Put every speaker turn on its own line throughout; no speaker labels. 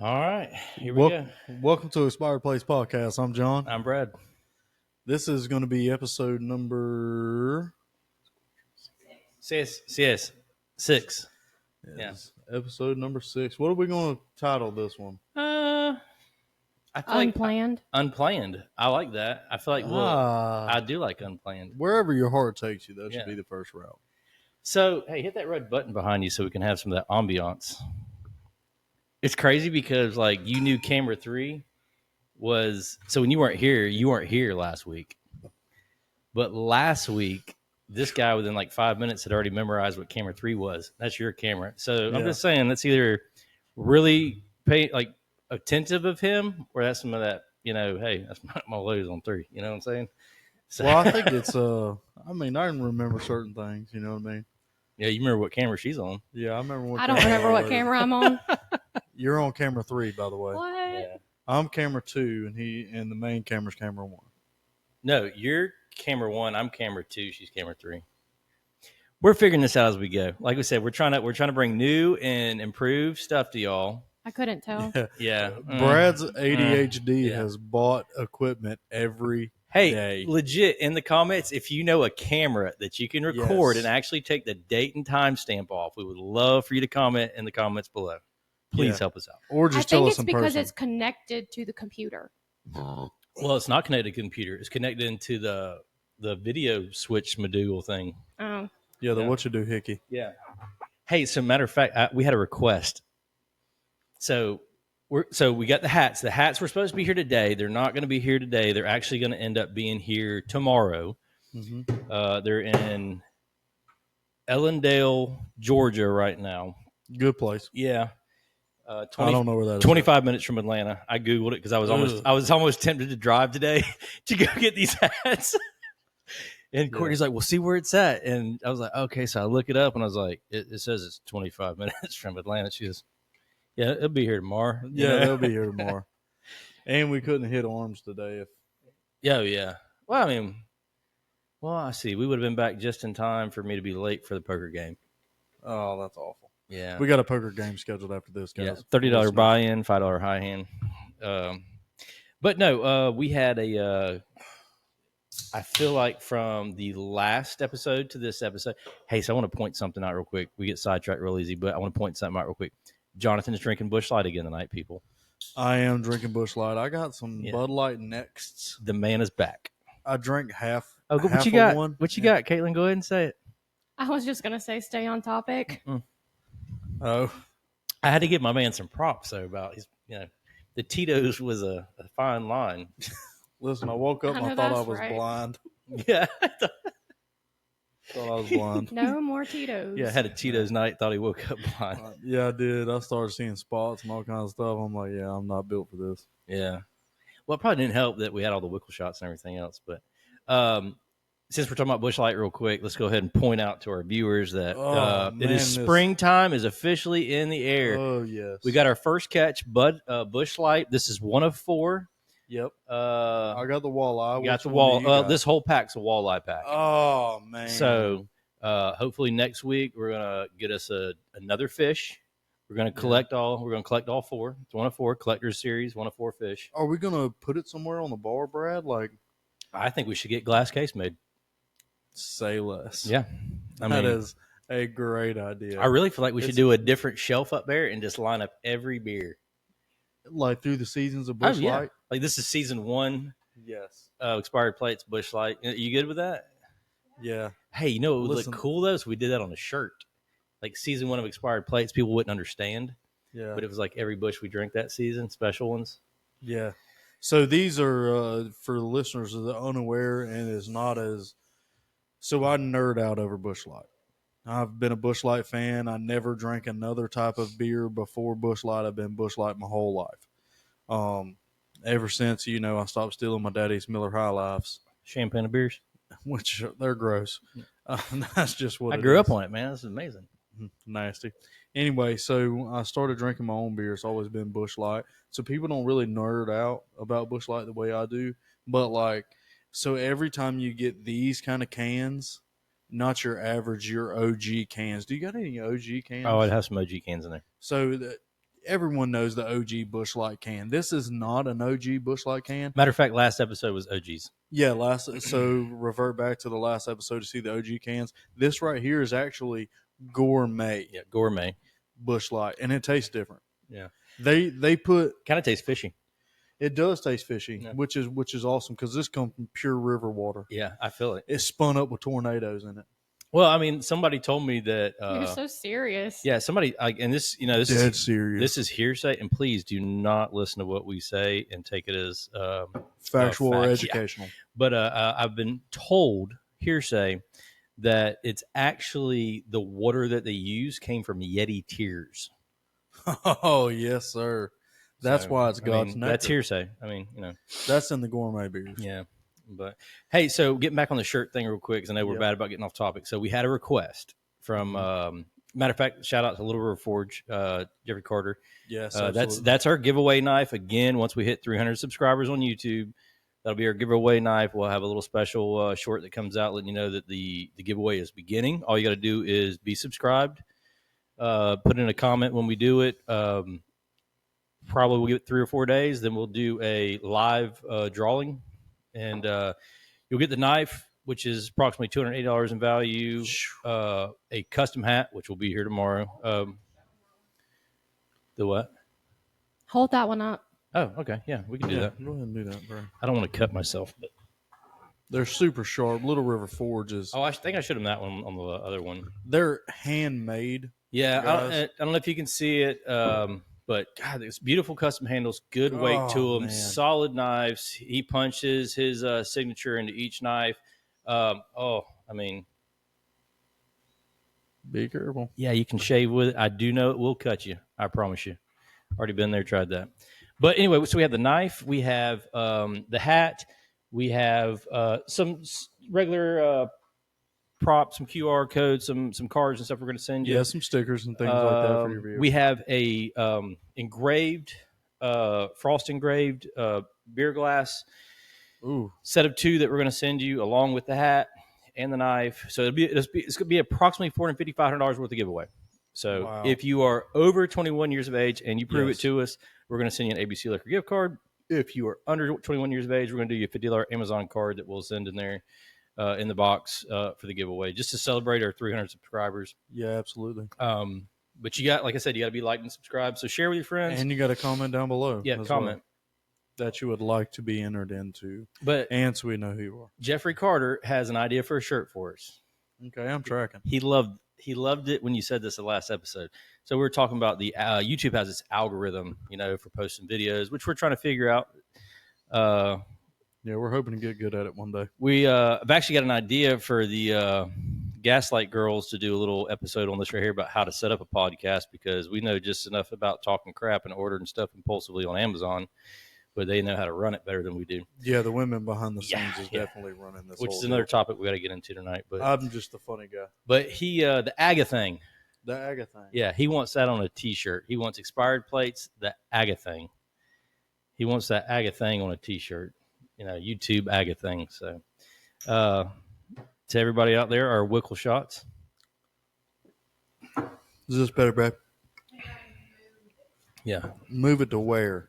All right, here we go.
Welcome to Expired Place Podcast. I'm John.
I'm Brad.
This is going to be episode number
Six. Yeah.
episode number 6. What are we going to title this one?
I feel
Unplanned.
Unplanned. I like that. I feel like I do like Unplanned.
Wherever your heart takes you, that should be the first route.
So, hey, hit that red button behind you so we can have some of that ambiance. It's crazy because, like, you knew camera 3 was... So when you weren't here last week. But last week, this guy within like 5 minutes had already memorized what camera 3 was. That's your camera. So I'm just saying, that's either really attentive of him, or that's some of that, hey, that's my lose on 3. You know what I'm saying?
So, well, I think it's, I can remember certain things, you know what I mean?
Yeah, you remember what camera she's on.
Yeah, I remember what
I don't remember what camera I'm on.
You're on camera 3, by the way.
What?
Yeah.
I'm camera 2, and the main camera's camera 1.
No, you're camera 1, I'm camera 2, she's camera 3. We're figuring this out as we go. Like we said, we're trying to bring new and improved stuff to y'all.
I couldn't tell.
Yeah.
Brad's ADHD has bought equipment every day.
Legit, in the comments, if you know a camera that you can record and actually take the date and time stamp off, we would love for you to comment in the comments below. Please help us out.
Or just tell us in person.
I think it's because it's connected to the computer.
Well, it's not connected to the computer. It's connected into the video switch module thing.
Oh.
Yeah, the what you do hickey.
Yeah. Hey, so matter of fact, we had a request. So we got the hats. The hats were supposed to be here today. They're not going to be here today. They're actually going to end up being here tomorrow. Mm-hmm. They're in Ellendale, Georgia right now.
Good place.
Yeah.
I don't know where that is.
25 minutes from Atlanta. I Googled it because I was almost tempted to drive today to go get these hats. And Courtney's like, "Well, see where it's at." And I was like, "Okay." So I look it up, and I was like, "It says it's 25 minutes from Atlanta." She goes, "Yeah, it'll be here tomorrow."
Yeah, it'll be here tomorrow. And we couldn't hit arms today.
Yeah. Well, I see. We would have been back just in time for me to be late for the poker game.
Oh, that's awful.
Yeah.
We got a poker game scheduled after this, guys.
Yeah, $30 buy-in, $5 high hand. But no, we had I feel like from the last episode to this episode. Hey, so I want to point something out real quick. We get sidetracked real easy, but I want to point something out real quick. Jonathan is drinking Busch Light again tonight, people.
I am drinking Busch Light. I got some Bud Light Next.
The man is back.
I drank half.
Oh, what you got? What you got, Caitlin? Go ahead and say it.
I was just going to say stay on topic.
Oh.
I had to give my man some props, though, about his, the Tito's was a fine line.
Listen, I woke up and I thought I was blind.
Yeah.
Thought I was blind.
No more Tito's.
Yeah, I had a Tito's night, thought he woke up blind.
Yeah, I did. I started seeing spots and all kinds of stuff. I'm like, yeah, I'm not built for this.
Yeah. Well, it probably didn't help that we had all the Wickle shots and everything else. But since we're talking about Busch Light real quick, let's go ahead and point out to our viewers that springtime is officially in the air.
Oh, yes.
We got our first catch, Busch Light. This is 1 of 4.
Yep. I got the walleye.
Got the wall. This whole pack's a walleye pack.
Oh, man.
So hopefully next week we're gonna get us another fish. We're gonna collect all. We're gonna collect all 4. It's 1 of 4 collector's series. 1 of 4 fish.
Are we gonna put it somewhere on the bar, Brad? Like,
I think we should get glass case made.
Say less.
Yeah,
that is a great idea.
I really feel like we should do a different shelf up there and just line up every beer.
Like through the seasons of Busch Light?
Like this is season 1.
Yes.
Expired plates, Busch Light. You good with that?
Yeah.
Hey, it would look cool though? So we did that on a shirt. Like season 1 of expired plates, people wouldn't understand. Yeah. But it was like every Busch we drink that season, special ones.
Yeah. So these are, for the listeners that are unaware and is not as... So I nerd out over Busch Light. I've been a Busch Light fan. I never drank another type of beer before Busch Light. I've been Busch Light my whole life. Ever since, I stopped stealing my daddy's Miller High Lifes.
Champagne of beers.
Which, they're gross. That's just what
I grew up on it, man. This is amazing.
Nasty. Anyway, so I started drinking my own beer. It's always been Busch Light. So people don't really nerd out about Busch Light the way I do. But, so every time you get these kind of cans... Not your average, your OG cans. Do you got any OG cans?
Oh, I'd have some OG cans in there.
So everyone knows the OG Bush Light can. This is not an OG Bush Light can.
Matter of fact, last episode was OG's.
Yeah, so revert back to the last episode to see the OG cans. This right here is actually gourmet
Yeah, gourmet.
Bush Light, and it tastes different.
Yeah,
They put
kind of tastes fishy.
it does taste fishy,
Yeah.
which is awesome because this comes from pure river water.
Yeah, I feel it.
It's spun up with tornadoes in it.
Well, I mean, somebody told me that.
You're so serious.
Yeah, somebody, and this, this
Dead
is
serious.
this is hearsay, and please do not listen to what we say and take it as
Factual or
fact. Yeah.
educational.
But I've been told hearsay that it's actually the water that they use came from Yeti tears.
Oh yes, sir. That's
So,
why it's
I
God's
mean,
nectar.
that's hearsay. I mean,
That's in the gourmet beers.
yeah. But hey, so getting back on the shirt thing real quick, because I know we're
Yep.
bad about getting off topic. So we had a request from, matter of fact, shout out to Little River Forge, Jeffrey Carter.
Yes,
That's our giveaway knife. Again, once we hit 300 subscribers on YouTube, that'll be our giveaway knife. We'll have a little special short that comes out letting you know that the giveaway is beginning. All you got to do is be subscribed. Put in a comment when we do it. Probably we'll give it 3 or 4 days. Then we'll do a live drawing, and you'll get the knife, which is approximately $280 in value. A custom hat, which will be here tomorrow. The what?
Hold that one up.
Oh, okay. Yeah, we can do that.
Go ahead and do that, bro.
I don't want to cut myself, but
They're super sharp. Little River Forge is.
I think I showed him that one on the other one.
They're handmade.
Yeah,
Guys.
I don't know if you can see it, but God, there's beautiful custom handles, good weight to them,
man.
solid knives. He punches his signature into each knife. I mean,
Be careful.
yeah, you can shave with it. I do know it will cut you. I promise you. Already been there, tried that. But anyway, so we have the knife, we have the hat, we have some regular props, some QR codes, some cards and stuff we're going to send you.
Yeah, some stickers and things like that for your vehicle.
We have a frost engraved beer glass
Ooh,
set of 2 that we're going to send you along with the it's and the knife. So it's going to be approximately $450, $500 worth of giveaway. So
Wow.
if you are over 21 years of age and you prove
Yes.
it to us, we're going to send you an ABC Liquor gift card. If you are under 21 years of age, we're going to do you a $50 Amazon card that we'll send in there in the box for the giveaway, just to celebrate our 300 subscribers.
yeah, absolutely.
But you got, like I said, you got to be liked and subscribed. So share with your friends.
And you got a comment down below.
Yeah,
as
comment.
well, that you would like to be entered into.
But
And so we know who you are.
Jeffrey Carter has an idea for a shirt for us.
Okay, I'm tracking.
He loved it when you said this in the last episode. So we were talking about the YouTube has this algorithm, for posting videos, which we're trying to figure out.
Yeah, we're hoping to get good at it one day.
I've actually got an idea for the Gaslight Girls to do a little episode on this right here about how to set up a podcast, because we know just enough about talking crap and ordering stuff impulsively on Amazon, but they know how to run it better than we do.
Yeah, the women behind the scenes
Yeah,
is
yeah.
definitely running this.
Which
whole
is another
deal.
topic we got to get into tonight. But
I'm just a funny guy.
the AGA thing.
The AGA thing.
Yeah, he wants that on a T-shirt. He wants expired plates, the AGA thing. He wants that AGA thing on a T-shirt. YouTube AGA thing. So, to everybody out there, our Wickle shots.
Is this better, Brad?
Yeah.
Move it to where?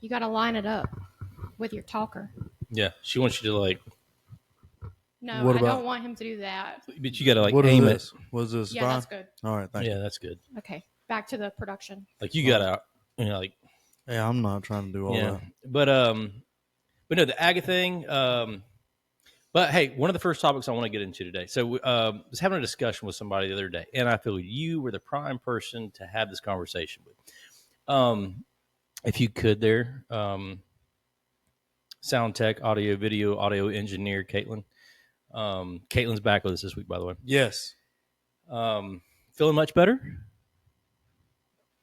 You got to line it up with your talker.
Yeah. She wants you to
No,
What
I
about-
don't want him to do that.
but you got to
What is
aim
this? Was this
Yeah,
fine?
that's good.
All right,
it.
thank
Yeah, that's good.
Okay, back to the production.
You got to,
you. Yeah, I'm not trying to do all
yeah.
that.
But no, the AGA thing. But hey, one of the first topics I want to get into today. So, I was having a discussion with somebody the other day, and I feel you were the prime person to have this conversation with. If you could, sound tech, audio, video, audio engineer, Caitlin. Caitlin's back with us this week, by the way.
Yes.
Feeling much better?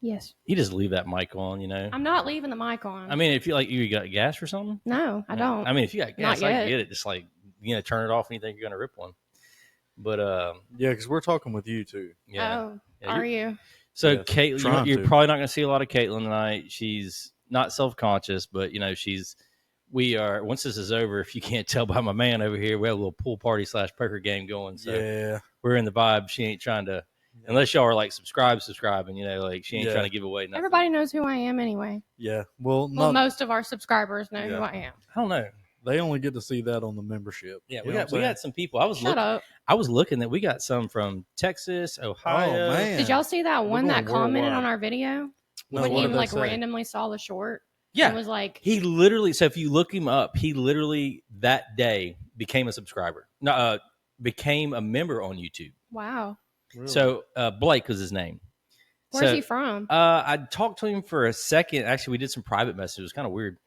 Yes.
You just leave that mic on,
I'm not leaving the mic on.
I mean, if you got gas or something.
No, I don't.
I mean, if you got gas,
Not
I
yet.
can get it. Just turn it off when you think you're gonna rip one. But
Yeah, because we're talking with you too.
yeah.
Oh,
Yeah,
are you?
So
Yes,
Caitlin,
trying
you're
to.
probably not going to see a lot of Caitlin tonight. She's not self-conscious, but we are. Once this is over, if you can't tell by my man over here, we have a little pool party / poker game going. So
Yeah.
we're in the vibe. She ain't trying to Unless y'all are like subscribing, like she ain't
Yeah.
trying to give away nothing.
Everybody knows who I am anyway.
Yeah. Well,
Well,
not,
most of our subscribers know
Yeah.
who I am.
I don't know.
they only get to see that on the membership.
Yeah,
You
we
know
got
what I'm saying?
some people. I was
Shut up.
looking that we got some from Texas, Ohio.
Oh, man.
Did y'all see that one
going
that commented
worldwide.
on our video
No,
when
what
he
did they
like
say?
randomly saw the short?
Yeah.
And was like,
He literally. So if you look him up, he literally that day became a subscriber. No, became a member on YouTube.
wow.
Really?
So Blake was his name.
Where's
So,
he from?
I talked to him for a second. Actually, we did some private messages. It was kind of weird.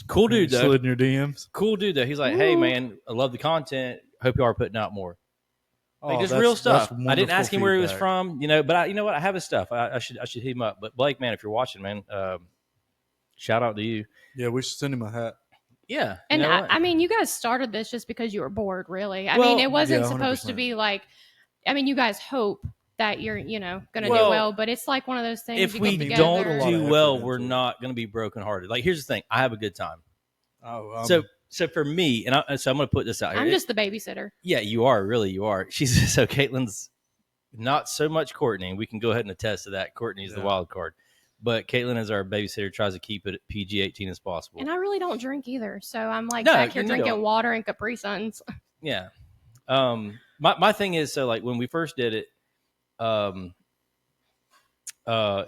Cool
You
dude though.
slid in your DMs.
Cool dude though. He's like, hey
Ooh.
man, I love the content. Hope you are putting out more. Like
Oh,
just
that's-
real stuff.
that's
I didn't ask him where he was
feedback.
from, but you know what? I have his stuff. I should hit him up. But Blake, man, if you're watching, man, shout out to you.
Yeah, we should send him a hat.
Yeah.
And
you know what?
I mean, you guys started this just because you were bored, really. I
Well,
mean, it wasn't
yeah,
supposed to
100%.
be like, I mean, you guys hope that you're, going to
Well,
do well, but it's like one of those things.
if
you
we
get
don't
together.
a lot of
do
effort
well,
into
we're
it.
not going to be brokenhearted. Like, here's the thing: I have a good time.
Oh,
So for me, and so I'm going to put this out here.
I'm just the babysitter.
Yeah, you are. Really, you are. She's so Caitlin's not so much Courtney. We can go ahead and attest to that. Courtney's the
Yeah.
wild card. But Caitlin, as our babysitter, tries to keep it PG-18 as possible.
And I really don't drink either. So I'm like
No,
back here
and you
drinking
don't.
water and Capri Suns.
Yeah. My thing is, so like when we first did it, and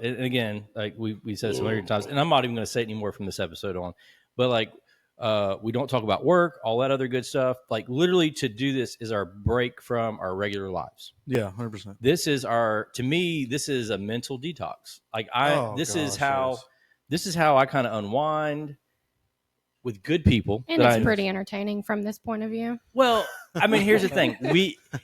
again, like we said so many times, and I'm not even going to say it anymore from this episode on, but like we don't talk about work, all that other good stuff. Like literally, to do this is our break from our regular lives.
yeah, 100%.
This is to me, this is a mental detox. Like this is how I kind of unwind with good people.
And
that
it's
I-
pretty entertaining from this point of view.
Well, I mean, here's the thing: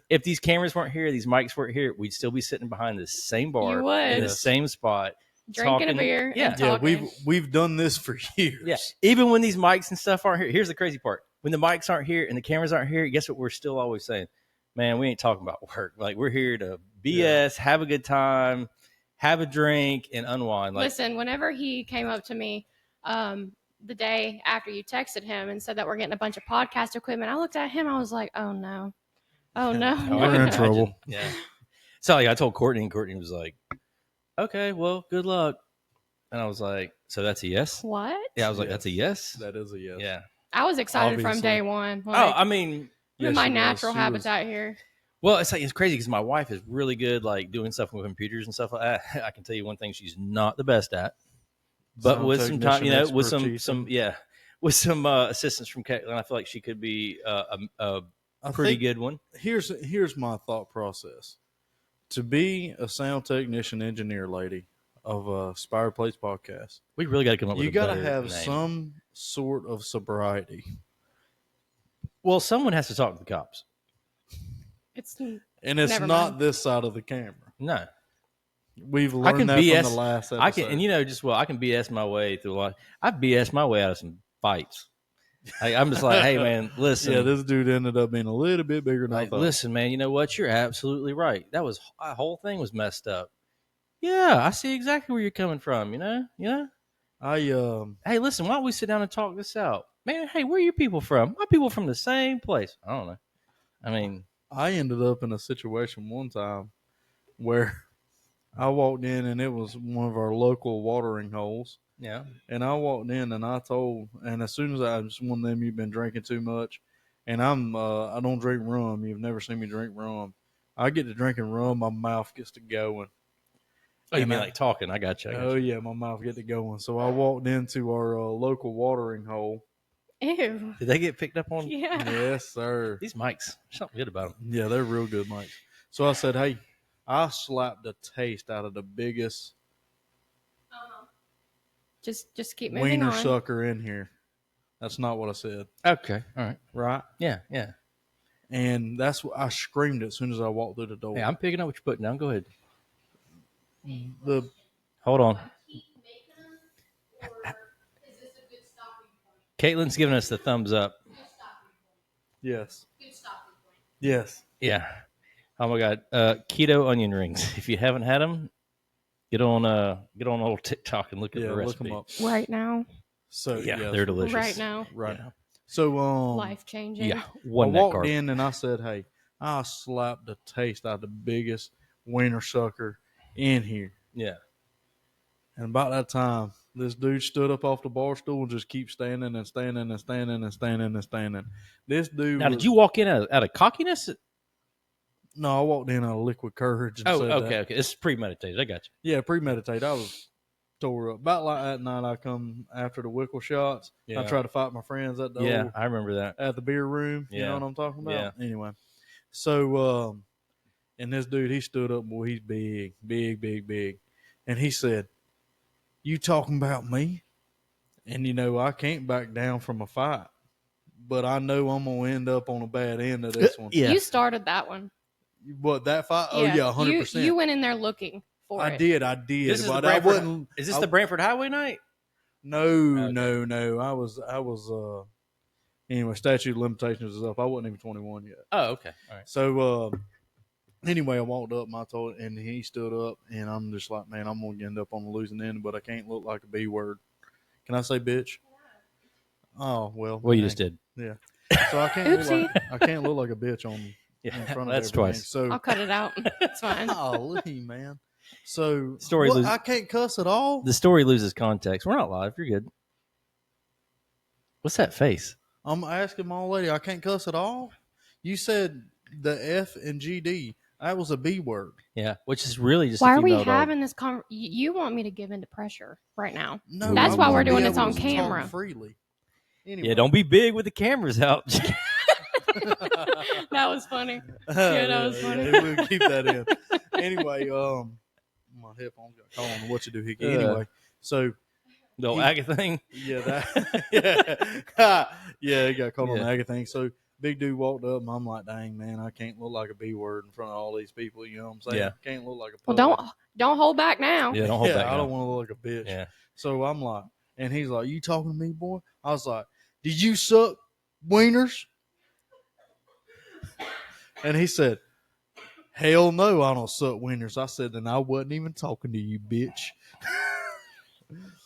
if these cameras weren't here, these mics weren't here, we'd still be sitting behind the same bar
You would.
in the
Yes.
same spot,
Drinking
talking-
a beer.
Yeah.
And
Yeah,
talking.
we've done this for years.
Yeah, even when these mics and stuff aren't here. Here's the crazy part: when the mics aren't here and the cameras aren't here, guess what? We're still always saying, "Man, we ain't talking about work. Like we're here to BS, have a good time, have a drink, and unwind." Like,
Listen, whenever he came up to me the day after you texted him and said that we're getting a bunch of podcast equipment, I looked at him. I was like, oh, no. Oh, no.
oh,
no,
I can
We're in
no.
imagine.
trouble.
Yeah. So like, I told Courtney, and Courtney was like, "Okay, well, good luck." And I was like, "So that's a yes?"
What?
Yeah, I was like,
Yes.
"That's a yes."
That is a yes.
Yeah.
I was excited from
Obviously.
day one.
Oh,
Like,
I mean,
I'm in
Yes,
my
she was.
natural
She was-
habitat here.
well, it's like it's crazy because my wife is really good, like doing stuff with computers and stuff like that. I can tell you one thing she's not the best at, but
Sound
with some time,
technician
with
expertise.
with some assistance from Caitlin, I feel like she could be a
I
pretty
think
good one.
Here's my thought process. To be a sound technician engineer lady of Spire Plates podcast,
We really got to come up with
you
a
got to
better
have
name.
some sort of sobriety.
Well, someone has to talk to the cops.
It's
And it's
Never
not
mind.
this side of the camera.
No,
We've
I
learned
can
that
BS.
from the last episode.
I can, and I can BS my way through a lot. I've BS my way out of some fights. I'm just like, hey man, listen.
yeah, this dude ended up being a little bit bigger than I
Like,
thought.
listen, man, you know what? You're absolutely right. That whole thing was messed up. Yeah, I see exactly where you're coming from. You know. Hey, listen, why don't we sit down and talk this out, man? Hey, where are your people from? My people from the same place. I don't know. I mean,
I ended up in a situation one time where I walked in and it was one of our local watering holes.
yeah.
And I walked in and and as soon as I was one of them, you've been drinking too much. And I don't drink rum. You've never seen me drink rum. I get to drinking rum, my mouth gets to going.
Oh, you
And
mean
I-
like talking? I got you.
Oh yeah, my mouth get to going. So I walked into our local watering hole.
ew.
Did they get picked up on
Yeah.
Yes, sir.
these mics? There's something good about them.
Yeah, they're real good mics. So I said, hey, I slapped the taste out of the biggest
Just keep moving
wiener
on.
sucker in here. That's not what I said,
Okay, all right.
right?
Yeah, yeah.
And that's what I screamed as soon as I walked through the door.
Hey, I'm picking up what you're putting down. Go ahead.
The
Hold on. Caitlin's giving us the thumbs up.
yes, yes.
Yeah. Oh my God. Keto onion rings. If you haven't had them, get on old TikTok and look at
Yeah,
the
look
recipe.
them up.
Right now.
So
Yeah, they're delicious.
Right now.
right
Yeah.
now. So
Life changing.
Yeah.
I
One net
walked
carb.
in and I said, hey, I slapped the taste out of the biggest wiener sucker in here.
Yeah.
And about that time, this dude stood up off the bar stool and just keep standing and standing and standing and standing and standing. This dude
Now,
was,
did you walk in out of cockiness?
No, I walked in out of liquid courage and
Oh,
said
okay,
that.
okay. This is premeditated. I got you.
Yeah, premeditated. I was tore up. About like that night, I come after the Wickle shots.
Yeah.
I tried to fight my friends at the
Yeah, I remember that.
at the beer room. You
Yeah.
know what I'm talking about?
Yeah.
Anyway, so and this dude, he stood up. Boy, he's big, big, big, big, and he said, "You talking about me?" And I can't back down from a fight, but I know I'm gonna end up on a bad end of this one.
Yeah.
You started that one.
What, that fight? Oh yeah, 100%.
You went in there looking for
I
it.
did.
This is
but
the
I
Brantford,
wasn't.
is this the Brantford Highway night?
No,
Okay.
no. I was. Anyway, statute of limitations is up. I wasn't even 21 yet.
Oh, okay. All right.
So anyway, I walked up and I told, and he stood up, and I'm just like, man, I'm gonna end up on the losing end, but I can't look like a B word. Can I say bitch? Oh well.
Well, you
dang.
just did.
Yeah. So I can't look like a bitch on
Yeah,
in front of
that's
everything.
twice.
So
I'll cut it out. It's fine.
golly, man. So
Story
what,
lose-
I can't cuss at all.
The story loses context. We're not live. You're good. What's that face?
I'm asking my old lady, I can't cuss at all. You said the F and GD. That was a B word.
Yeah, which is really just.
Why
a
are we
female dog.
having this You want me to give into pressure right now?
No,
That's
I
why
wanna
we're doing
be
this
able
on
to talk
camera.
freely. Anyway.
Yeah, don't be big with the cameras out.
That was funny. Yeah, that was funny.
Yeah, we'll keep that in. Anyway, my headphones got caught on the what you do hickey. Anyway, so
The old Aga thing.
yeah, that yeah, it got caught on the
Yeah.
Aga thing. So big dude walked up, and I'm like, dang man, I can't look like a B word in front of all these people. You know what I'm saying?
Yeah.
Can't look like a
Well,
public.
don't hold back now.
Yeah, don't hold
Yeah,
back.
I
now.
don't want to look like a bitch.
Yeah.
So I'm like, and he's like, you talking to me, boy? I was like, did you suck wieners? And he said, hell no, I don't suck wieners. I said, then I wasn't even talking to you, bitch.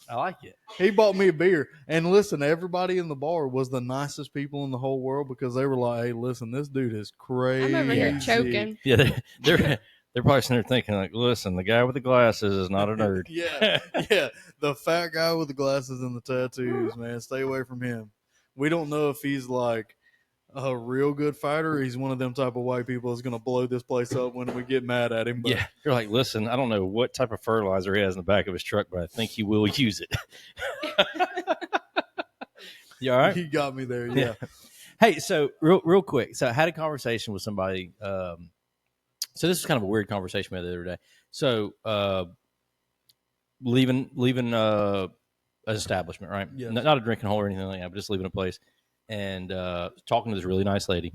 I like it.
He bought me a beer. And listen, everybody in the bar was the nicest people in the whole world because they were like, hey, listen, this dude is crazy.
I'm over here choking.
Yeah, they're probably sitting there thinking like, listen, the guy with the glasses is not a nerd.
Yeah. The fat guy with the glasses and the tattoos, man. Stay away from him. We don't know if he's like a real good fighter or he's one of them type of white people that's going to blow this place up when we get mad at him. But
Yeah, you're like, listen, I don't know what type of fertilizer he has in the back of his truck, but I think he will use it. You all right?
he got me there. Yeah.
Hey, so real quick. So I had a conversation with somebody. So this is kind of a weird conversation we had the other day. So leaving an establishment, right?
Yes.
Not a drinking hole or anything like that, but just leaving a place and talking to this really nice lady.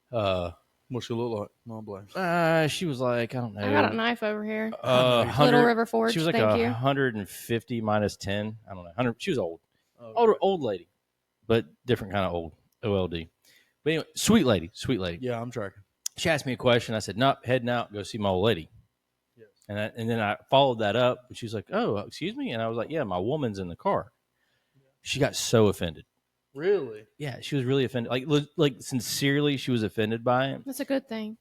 What she look like? No blame.
She was like, I don't know.
I got a knife over here.
100
Little River Forge.
She was like
Thank you.
150 minus 10. I don't know. 100. She was old.
Oh,
Old lady, but different kind of old. OLD. But anyway, sweet lady.
Yeah, I'm tracking.
She asked me a question. I said, "Nope, heading out. Go see my old lady."
Yes.
And then I followed that up. She was like, "Oh, excuse me," and I was like, "Yeah, my woman's in the car." She got so offended.
Really?
Yeah, she was really offended. Like sincerely, she was offended by it.
That's a good thing.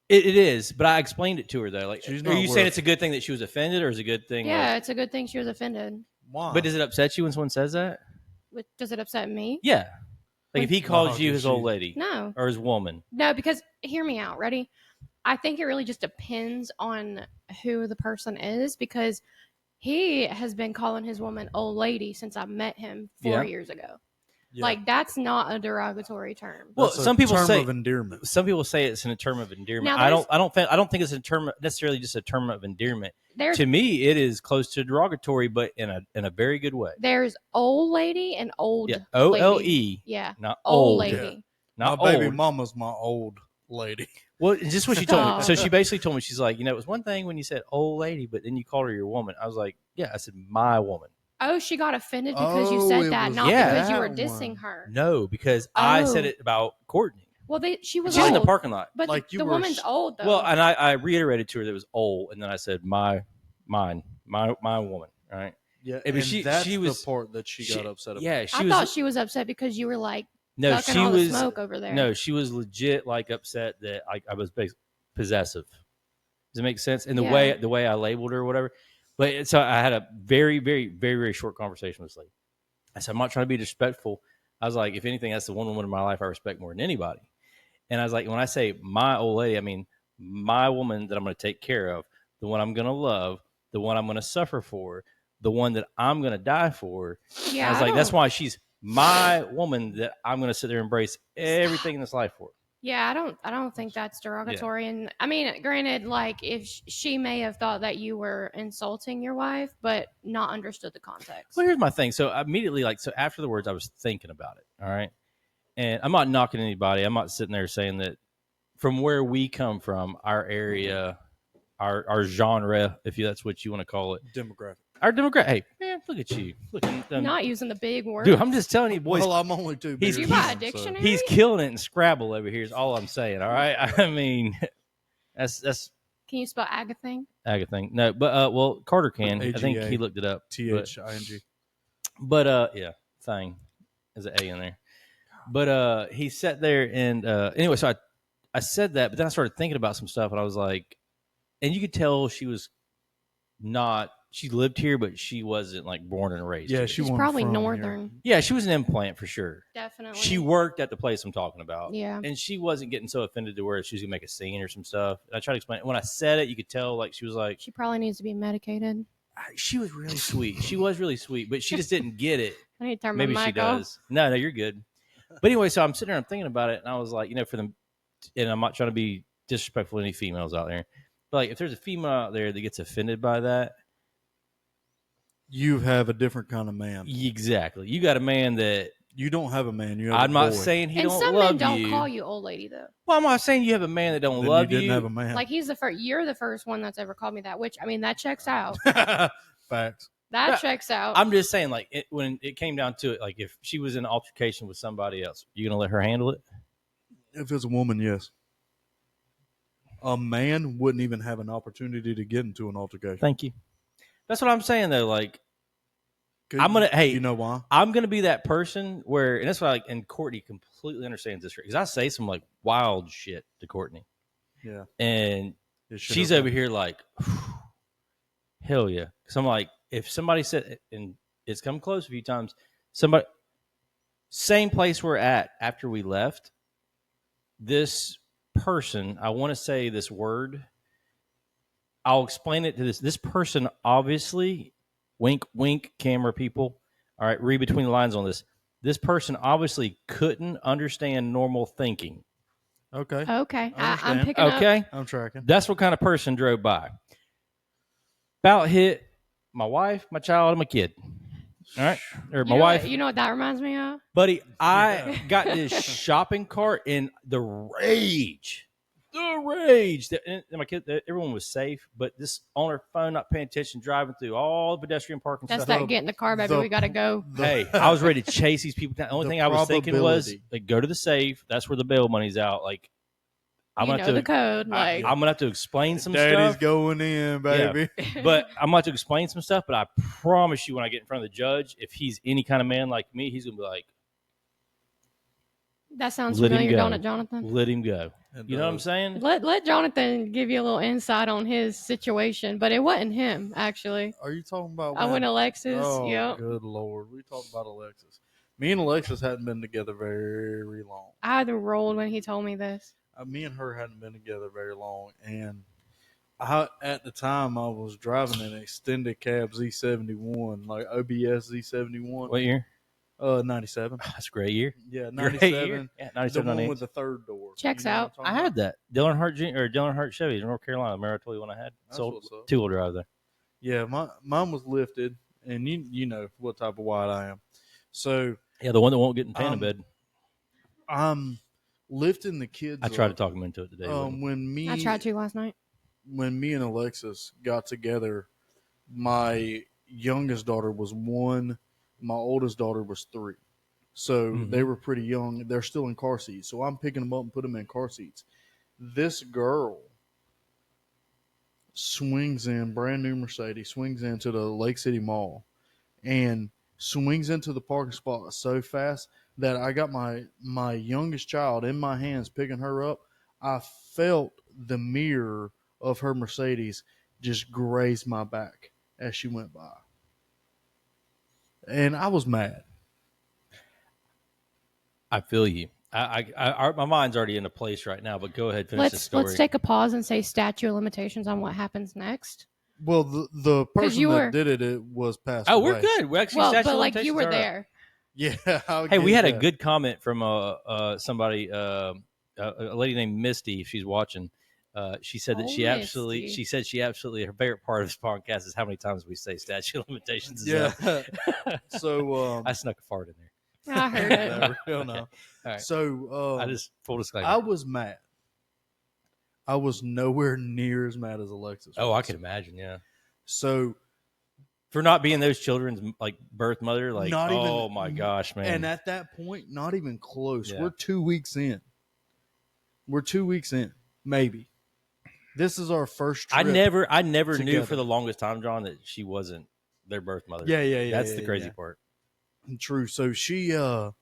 It is, but I explained it to her though. Like,
She's
are
not
you
worth-
saying it's a good thing that she was offended, or is it a good thing?
Yeah, it's a good thing she was offended.
Why?
But does it upset you when someone says that?
Does it upset me?
Yeah. Like if he calls you his old
she-
lady
No.
or his woman.
No, because hear me out. Ready? I think it really just depends on who the person is because he has been calling his woman old lady since I met him 4
Yeah.
years ago.
Yeah.
Like that's not a derogatory term.
Well,
That's a
some people
term
say
of endearment.
some people say it's in a term of endearment.
Now,
I don't think it's a term necessarily just a term of endearment.
There's
To me, it is close to derogatory, but in a very good way.
there's old lady and old
Yeah,
lady.
OLE,
Yeah,
not
old
old,
lady.
Yeah.
not
My
old.
baby mama's my old lady.
Well, it's just what she told me.
Stop.
So she basically told me, she's like, it was one thing when you said old lady, but then you called her your woman. I was like, yeah, I said my woman.
Oh, she got offended because you
Oh,
said
it
that,
was
not
Yeah.
because you were
that
dissing
one.
her.
No, because I said
Oh.
it about Courtney.
Well, she was
She's
old,
in the parking lot.
but
Like you
the
were
woman's old though.
Well, and I reiterated to her that it was old, and then I said my woman, right?
Yeah,
but
and
she
that's
was-
the part that she got upset about.
Yeah, she
I
was.
thought she was upset because you were like
no,
sucking
she
all
was.
the smoke over there.
No, she was legit like upset that I was possessive. Does it make sense? And
Yeah.
the way I labeled her or whatever. But so I had a very, very, very, very short conversation with this lady. I said, I'm not trying to be disrespectful. I was like, if anything, that's the one woman in my life I respect more than anybody. And I was like, when I say my old lady, I mean my woman that I'm going to take care of, the one I'm going to love, the one I'm going to suffer for, the one that I'm going to die for. And I
Yeah,
was like, that's why she's my woman that I'm going to sit there and embrace everything in this life for.
Yeah, I don't think that's derogatory. And I mean, granted, like if she may have thought that you were insulting your wife, but not understood the context.
Well, here's my thing. So immediately, like, so after the words, I was thinking about it. All right. And I'm not knocking anybody. I'm not sitting there saying that from where we come from, our area, our genre, if that's what you want to call it,
Demographic.
our demographic. Hey, man, look at you. Look at them.
Not using the big word.
Dude, I'm just telling you, boys.
Well, I'm only two.
He's-
Did you
beers
buy a
in, so-
dictionary?
He's killing it in Scrabble over here. Is all I'm saying. All right. I mean, that's
Can you spell agathing?
Agatha. No, but well, Carter can. I think
AGA.
he looked it up.
THING.
But yeah, thing. There's an A in there. But he sat there and anyway, so I said that, but then I started thinking about some stuff, and I was like, and you could tell she was not. She lived here, but she wasn't like born and raised.
Yeah,
here.
she
She's
wasn't
probably
from here.
northern.
Yeah, she was an implant for sure.
Definitely.
She worked at the place I'm talking about.
Yeah.
And she wasn't getting so offended to where she was gonna make a scene or some stuff. And I tried to explain it. When I said it, you could tell like she was like
She probably needs to be medicated.
she was really sweet. She was really sweet, but she just didn't get it.
I need to turn
Maybe
my
she
mic off.
does. No, you're good. But anyway, so I'm sitting there, I'm thinking about it, and I was like, you know, for them, and I'm not trying to be disrespectful to any females out there, but like if there's a female out there that gets offended by that,
You have a different kind of man.
exactly, you got a man that
You don't have a man. You have
I'm
a
not
boy.
saying he
And
don't
some
love
men don't
you.
call you old lady though.
Well, I'm not saying you have a man that don't
Then
love
you
you.
didn't have a man.
Like he's the first. You're the first one that's ever called me that. Which I mean, that checks out.
Facts.
That
Yeah,
checks out.
I'm just saying, like when it came down to it, like if she was in an altercation with somebody else, you gonna let her handle it?
If it's a woman, yes. A man wouldn't even have an opportunity to get into an altercation.
Thank you. That's what I'm saying though. Like
Could-
I'm gonna. Hey,
you know why?
I'm gonna be that person where, and that's why, like, and Courtney completely understands this because I say some like wild shit to Courtney,
Yeah.
and
It should
she's
have
over
been.
here like, hell yeah. Because I'm like, if somebody said, and it's come close a few times, somebody, same place we're at after we left, this person, I want to say this word, I'll explain it to this person, obviously, wink, wink, camera people. All right, read between the lines on this. This person obviously couldn't understand normal thinking.
Okay.
okay, I'm
understand.
picking up.
Okay?
I'm tracking.
That's what kind of person drove by. About hit my wife, my child, and my kid. All right? Or my wife.
You know what that reminds me of?
Buddy, I got this shopping cart in the rage. The rage. And my kid, everyone was safe, but this on her phone, not paying attention, driving through all the pedestrian parking
That's
stuff.
that get in the car, baby.
the-
We gotta go.
Hey, I was ready to chase these people down. The only
The
thing I was thinking was,
probability.
like, go to the safe. That's where the bail money's out. Like, I'm
You
gonna
know
have
the
to.
code. Like
I'm gonna have to explain some
Daddy's
stuff.
going in, baby.
But I'm about to explain some stuff. But I promise you, when I get in front of the judge, if he's any kind of man like me, he's gonna be like,
that sounds
let him
familiar,
go.
don't it, Jonathan?
let him go.
And,
You know what I'm saying?
Let Jonathan give you a little insight on his situation, but it wasn't him actually.
Are you talking about?
I
when-
went Alexis.
Oh,
Yep.
good lord. We talked about Alexis. Me and Alexis hadn't been together very long.
I had rolled when he told me this.
Me and her hadn't been together very long, and at the time I was driving an extended cab Z71, like OBS Z71,
What year?
97.
That's a great year.
Yeah,
Great year.
97.
Yeah,
The
97,
one
98.
with the third door.
Checks
You know what
out.
I'm talking
I had
about?
that. Dylan Hart or Dylan Hart Chevy in North Carolina. Remember I told you one I had?
That's
Sold
what's up.
two-wheel drive there.
Yeah, mine was lifted, and you know what type of wide I am. So
Yeah, the one that won't get in tandem bed.
I'm lifting the kids.
I tried to
up.
talk him into it today.
I tried to last night.
When me and Alexis got together, my youngest daughter was 1, my oldest daughter was 3. So
Mhm.
they were pretty young. They're still in car seats. So I'm picking them up and put them in car seats. This girl swings in, brand new Mercedes, swings into the Lake City Mall and swings into the parking spot so fast that I got my youngest child in my hands picking her up. I felt the mirror of her Mercedes just grazed my back as she went by. And I was mad.
I feel you. My mind's already in a place right now, but go ahead, finish the story.
Let's take a pause and say statute of limitations on what happens next.
Well, the person
you
that
were-
did it was passed
Oh,
away.
we're good. We're actually
Well,
statute
but
of
like you
limitations
were
are up.
there.
Yeah. I'll
Hey, we
give
had a
that.
good comment from somebody, a lady named Misty. If she's watching, she said that
Oh,
she absolutely,
Misty.
she said she absolutely, her favorite part of this podcast is how many times we say statute of limitations is
Yeah.
up.
So
I snuck a fart in there.
I heard it.
no, hell no.
All right.
So
I just full disclaimer.
I was mad. I was nowhere near as mad as Alexis.
I
was.
can imagine. Yeah,
So
for not being those children's like birth mother, like
Not even-
oh my gosh, man.
and at that point, not even close.
Yeah.
We're 2 weeks in. Maybe. This is our first trip.
I never knew
together.
for the longest time, John, that she wasn't their birth mother.
Yeah.
That's the crazy part.
True. So she, I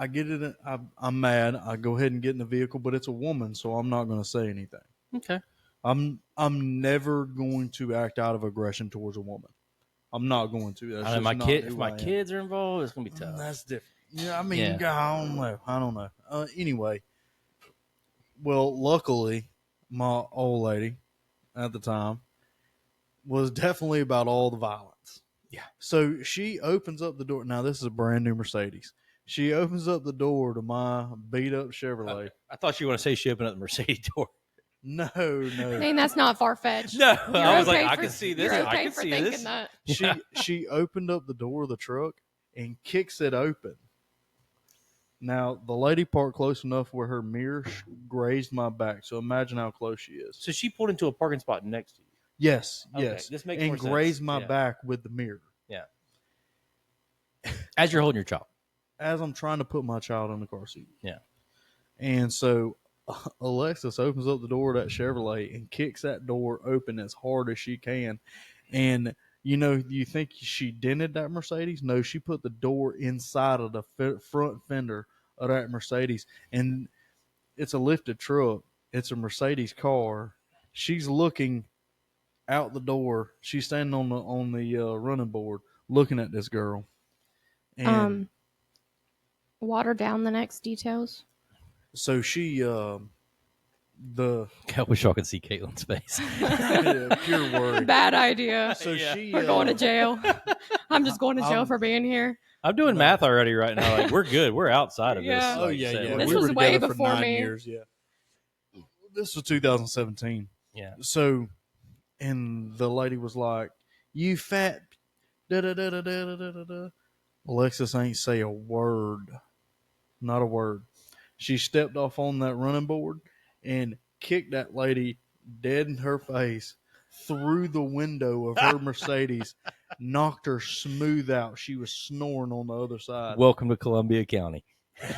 get it. I'm mad. I go ahead and get in the vehicle, but it's a woman, so I'm not going to say anything.
Okay.
I'm never going to act out of aggression towards a woman. I'm not going to. That's
I know,
just not
if
who
my
I am.
kids are involved, it's gonna be tough.
That's different. Yeah, I mean,
Yeah.
I don't know. Anyway, well, luckily, my old lady at the time was definitely about all the violence.
Yeah.
So she opens up the door. Now, this is a brand new Mercedes. She opens up the door to my beat up Chevrolet.
I thought you were going to say she opened up the Mercedes door.
No.
I mean, that's not far fetched.
No, I was like, I can see this.
You're
I
okay
can
for
see
thinking
this.
that.
She opened up the door of the truck and kicks it open. Now, the lady parked close enough where her mirror grazed my back. So imagine how close she is.
So she pulled into a parking spot next to you.
Yes,
Okay,
yes.
this makes
and
more sense.
grazed my
Yeah.
back with the mirror.
Yeah. As you're holding your child.
As I'm trying to put my child in the car seat.
Yeah.
And so Alexis opens up the door of that Chevrolet and kicks that door open as hard as she can. And, you think she dented that Mercedes? No, she put the door inside of the front fender of that Mercedes. And it's a lifted truck. It's a Mercedes car. She's looking out the door. She's standing on the running board looking at this girl. And
Water down the next details.
so she
I wish y'all could see Caitlin's face.
pure worry.
Bad idea.
So
Yeah.
she
We're going to jail. I'm just going to jail for being here.
I'm doing math already right now. Like, we're good. We're outside of this.
Yeah.
Oh
like,
yeah,
so
yeah.
This
we
was
were
way
together
before
for 9
me.
years. Yeah. This was 2017.
Yeah.
So, and the lady was like, "You fat da da da da da da da da." Alexis ain't say a word, not a word. She stepped off on that running board and kicked that lady dead in her face through the window of her Mercedes, knocked her smooth out. She was snoring on the other side.
Welcome to Columbia County.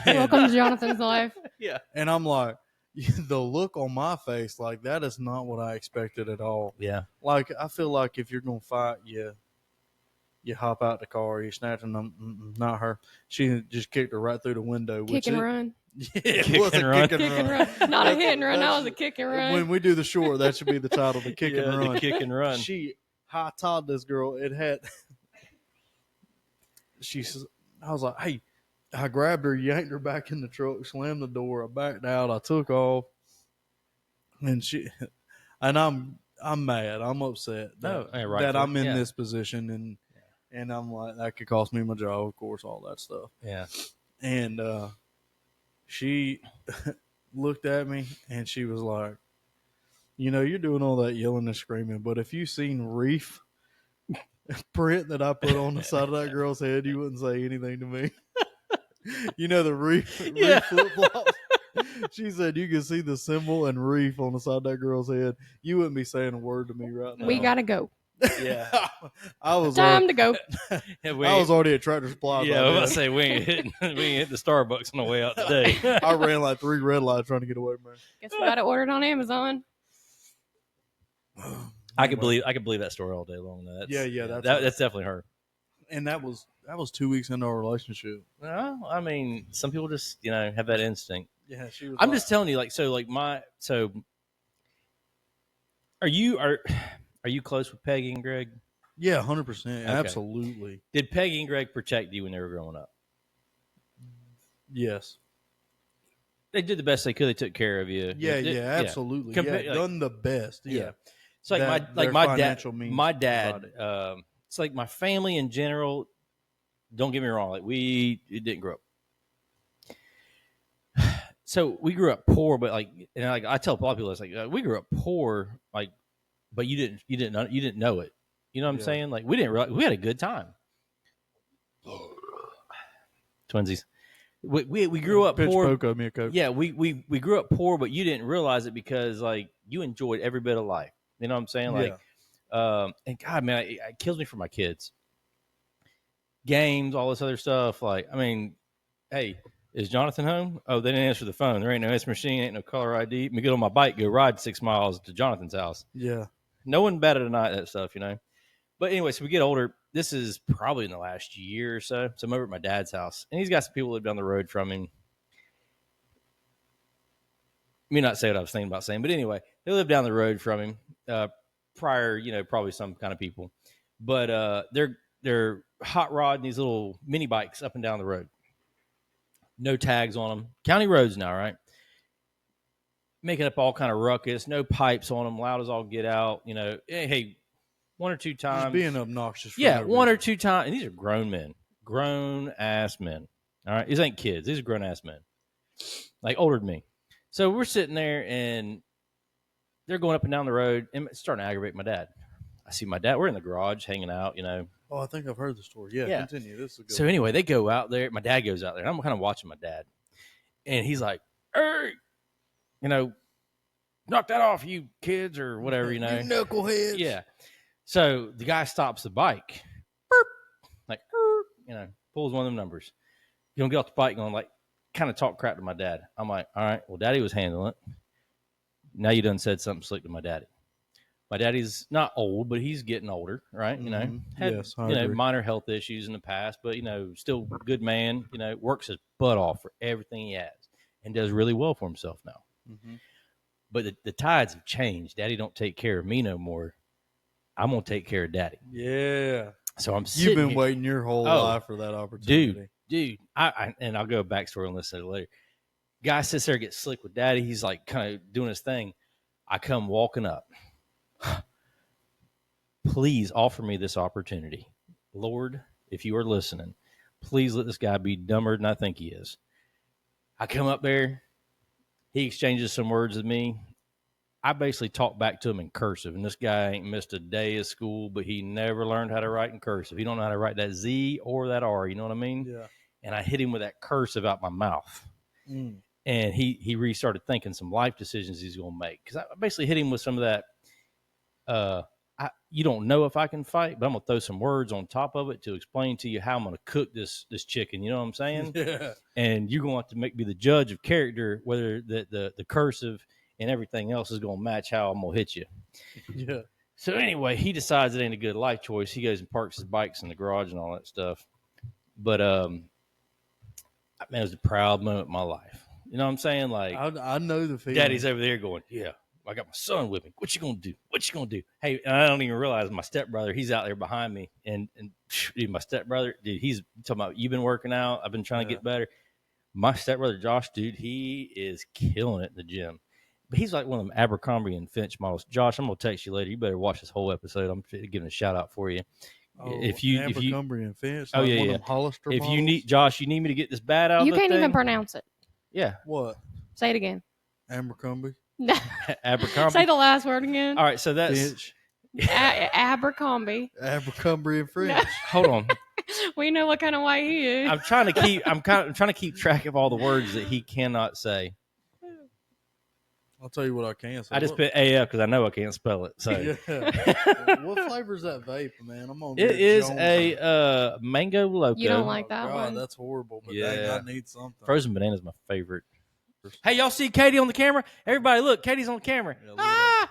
Welcome to Jonathan's life.
Yeah.
And I'm like, the look on my face, like, that is not what I expected at all.
Yeah.
Like, I feel like if you're going to fight, you hop out the car, you snatching them. Not her. She just kicked her right through the window.
Kick and run.
Yeah,
Kick
it was
and
a
run.
kick and
Kick and
run.
run. Not a hit and run. That
That's-
was a kick and run.
When we do the short, that should be the title, the kick
Yeah,
and run.
the kick and run.
She high-tawed this girl. It had. I was like, hey, I grabbed her, yanked her back in the truck, slammed the door. I backed out. I took off, and I'm mad. I'm upset that,
No, right,
that I'm in
yeah.
this position, and I'm like, that could cost me my job, of course, all that stuff.
Yeah.
And she looked at me and she was like, you're doing all that yelling and screaming, but if you seen Reef print that I put on the side of that girl's head, you wouldn't say anything to me. The Reef,
Yeah.
Reef flip-flops. She said you can see the symbol and Reef on the side of that girl's head. You wouldn't be saying a word to me right now.
We got to go.
Yeah.
I was
Time to go.
Yeah,
I was already at Tractor Supply.
yeah, I
by
was about
then.
to say we ain't hit the Starbucks on the way out today.
I ran like 3 red lights trying to get away from her.
Guess we got it ordered on Amazon.
I could believe that story all day long. Though.
Yeah,
That's definitely her.
And that was 2 weeks into our relationship.
Well, I mean, some people just have that instinct.
Yeah, she was.
I'm just telling you, like, are you close with Peggy and Greg?
Yeah, 100%,
Okay.
absolutely.
Did Peggy and Greg protect you when they were growing up?
Yes.
They did the best they could. They took care of you.
Yeah, absolutely. Done the best. Yeah.
It's like
Their
my
financial
dad.
means
My dad.
provided.
It's like my family in general. Don't get me wrong. Like it didn't grow up. So we grew up poor, but like I tell a lot of people, it's like we grew up poor, like, but you didn't know it. You know what I'm saying? Like we didn't realize we had a good time. Twinsies. We grew up
Pitch
poor.
Poco, me a Coke.
Yeah, we grew up poor, but you didn't realize it because like you enjoyed every bit of life. You know what I'm saying? Like, and God, man, it kills me for my kids. Games, all this other stuff. Like, I mean, hey, is Jonathan home? Oh, they didn't answer the phone. There ain't no answer machine, ain't no caller ID. Let me get on my bike, go ride 6 miles to Jonathan's house.
Yeah.
No one better than that stuff, you know. But anyway, so we get older. This is probably in the last year or so. So I'm over at my dad's house, and he's got some people who live down the road from him. Me not say what I was thinking about saying, but anyway, they live down the road from him. Prior, you know, probably some kind of people, but they're hot rodding these little mini bikes up and down the road. No tags on them. County roads now, right? Making up all kind of ruckus. No pipes on them. Loud as all get out. You know, hey, one or two times.
Just being obnoxious.
Yeah, one or two times. And these are grown men. Grown ass men. All right? These ain't kids. These are grown ass men. Like older than me. So we're sitting there and they're going up and down the road and it's starting to aggravate my dad. I see my dad. We're in the garage hanging out, you know.
Oh, I think I've heard the story. Yeah. Continue. This is a good
So anyway, they go out there. My dad goes out there. And I'm kind of watching my dad. And he's like, hey, you know, knock that off, you kids, or whatever, you know.
You knuckleheads.
Yeah. So the guy stops the bike. Burp, like, you know, pulls one of them numbers. You don't get off the bike going like, kind of talk crap to my dad. I'm like, all right, well, daddy was handling it. Now you done said something slick to my daddy. My daddy's not old, but he's getting older, right? You know, had minor health issues in the past, but you know, still good man. You know, works his butt off for everything he has, and does really well for himself now. Mm-hmm. But the tides have changed. Daddy don't take care of me no more. I'm gonna take care of daddy.
Yeah.
So I'm.
You've been waiting your whole life for that opportunity,
dude. And I'll go backstory on this later. Guy sits there, gets slick with daddy. He's like kind of doing his thing. I come walking up. Please offer me this opportunity. Lord, if you are listening, please let this guy be dumber than I think he is. I come up there. He exchanges some words with me. I basically talk back to him in cursive, and this guy ain't missed a day of school, but he never learned how to write in cursive. He don't know how to write that Z or that R, you know what I mean?
Yeah. And
I hit him with that cursive out my mouth. And he restarted thinking some life decisions he's going to make. Because I basically hit him with some of that, you don't know if I can fight, but I'm going to throw some words on top of it to explain to you how I'm going to cook this chicken. You know what I'm saying?
Yeah.
And you're going to have to make me the judge of character, whether the cursive and everything else is going to match how I'm going to hit you.
Yeah.
So anyway, he decides it ain't a good life choice. He goes and parks his bikes in the garage and all that stuff. But, man, it was a proud moment of my life. You know what I'm saying? Like,
I know the feeling.
Daddy's over there going, yeah, I got my son with me. What you gonna do? What you gonna do? Hey, and I don't even realize my stepbrother, he's out there behind me. And dude, my stepbrother, dude, he's talking about, you've been working out. I've been trying to get better. My stepbrother, Josh, dude, he is killing it in the gym. But he's like one of them Abercrombie and Finch models. Josh, I'm gonna text you later. You better watch this whole episode. I'm giving a shout out for you.
Oh, Abercrombie and Finch.
Oh, yeah.
Hollister
if
models?
you need, Josh, you need me to get this bat out.
You
of the
can't
thing?
even pronounce it.
Yeah.
What?
Say it again.
Abercrombie.
Abercrombie.
Say the last word again.
All right, so that's
Finch.
Abercrombie.
Abercrombie and Finch.
Hold on.
We know what kind of white he is.
I'm trying to keep track of all the words that he cannot say.
I'll tell you what I can say.
I just put AF because I know I can't spell it. So
yeah. What flavor is that vape, man? I'm on.
It is a mango loco.
You don't like that
God,
one?
That's horrible. But
Yeah.
dang, I need something.
Frozen banana is my favorite. Hey, y'all see Katie on the camera? Everybody, look, Katie's on the camera.
Yeah,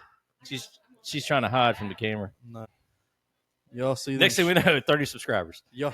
She's trying to hide from the camera.
No. Y'all see?
Next thing we know, 30 subscribers.
Y'all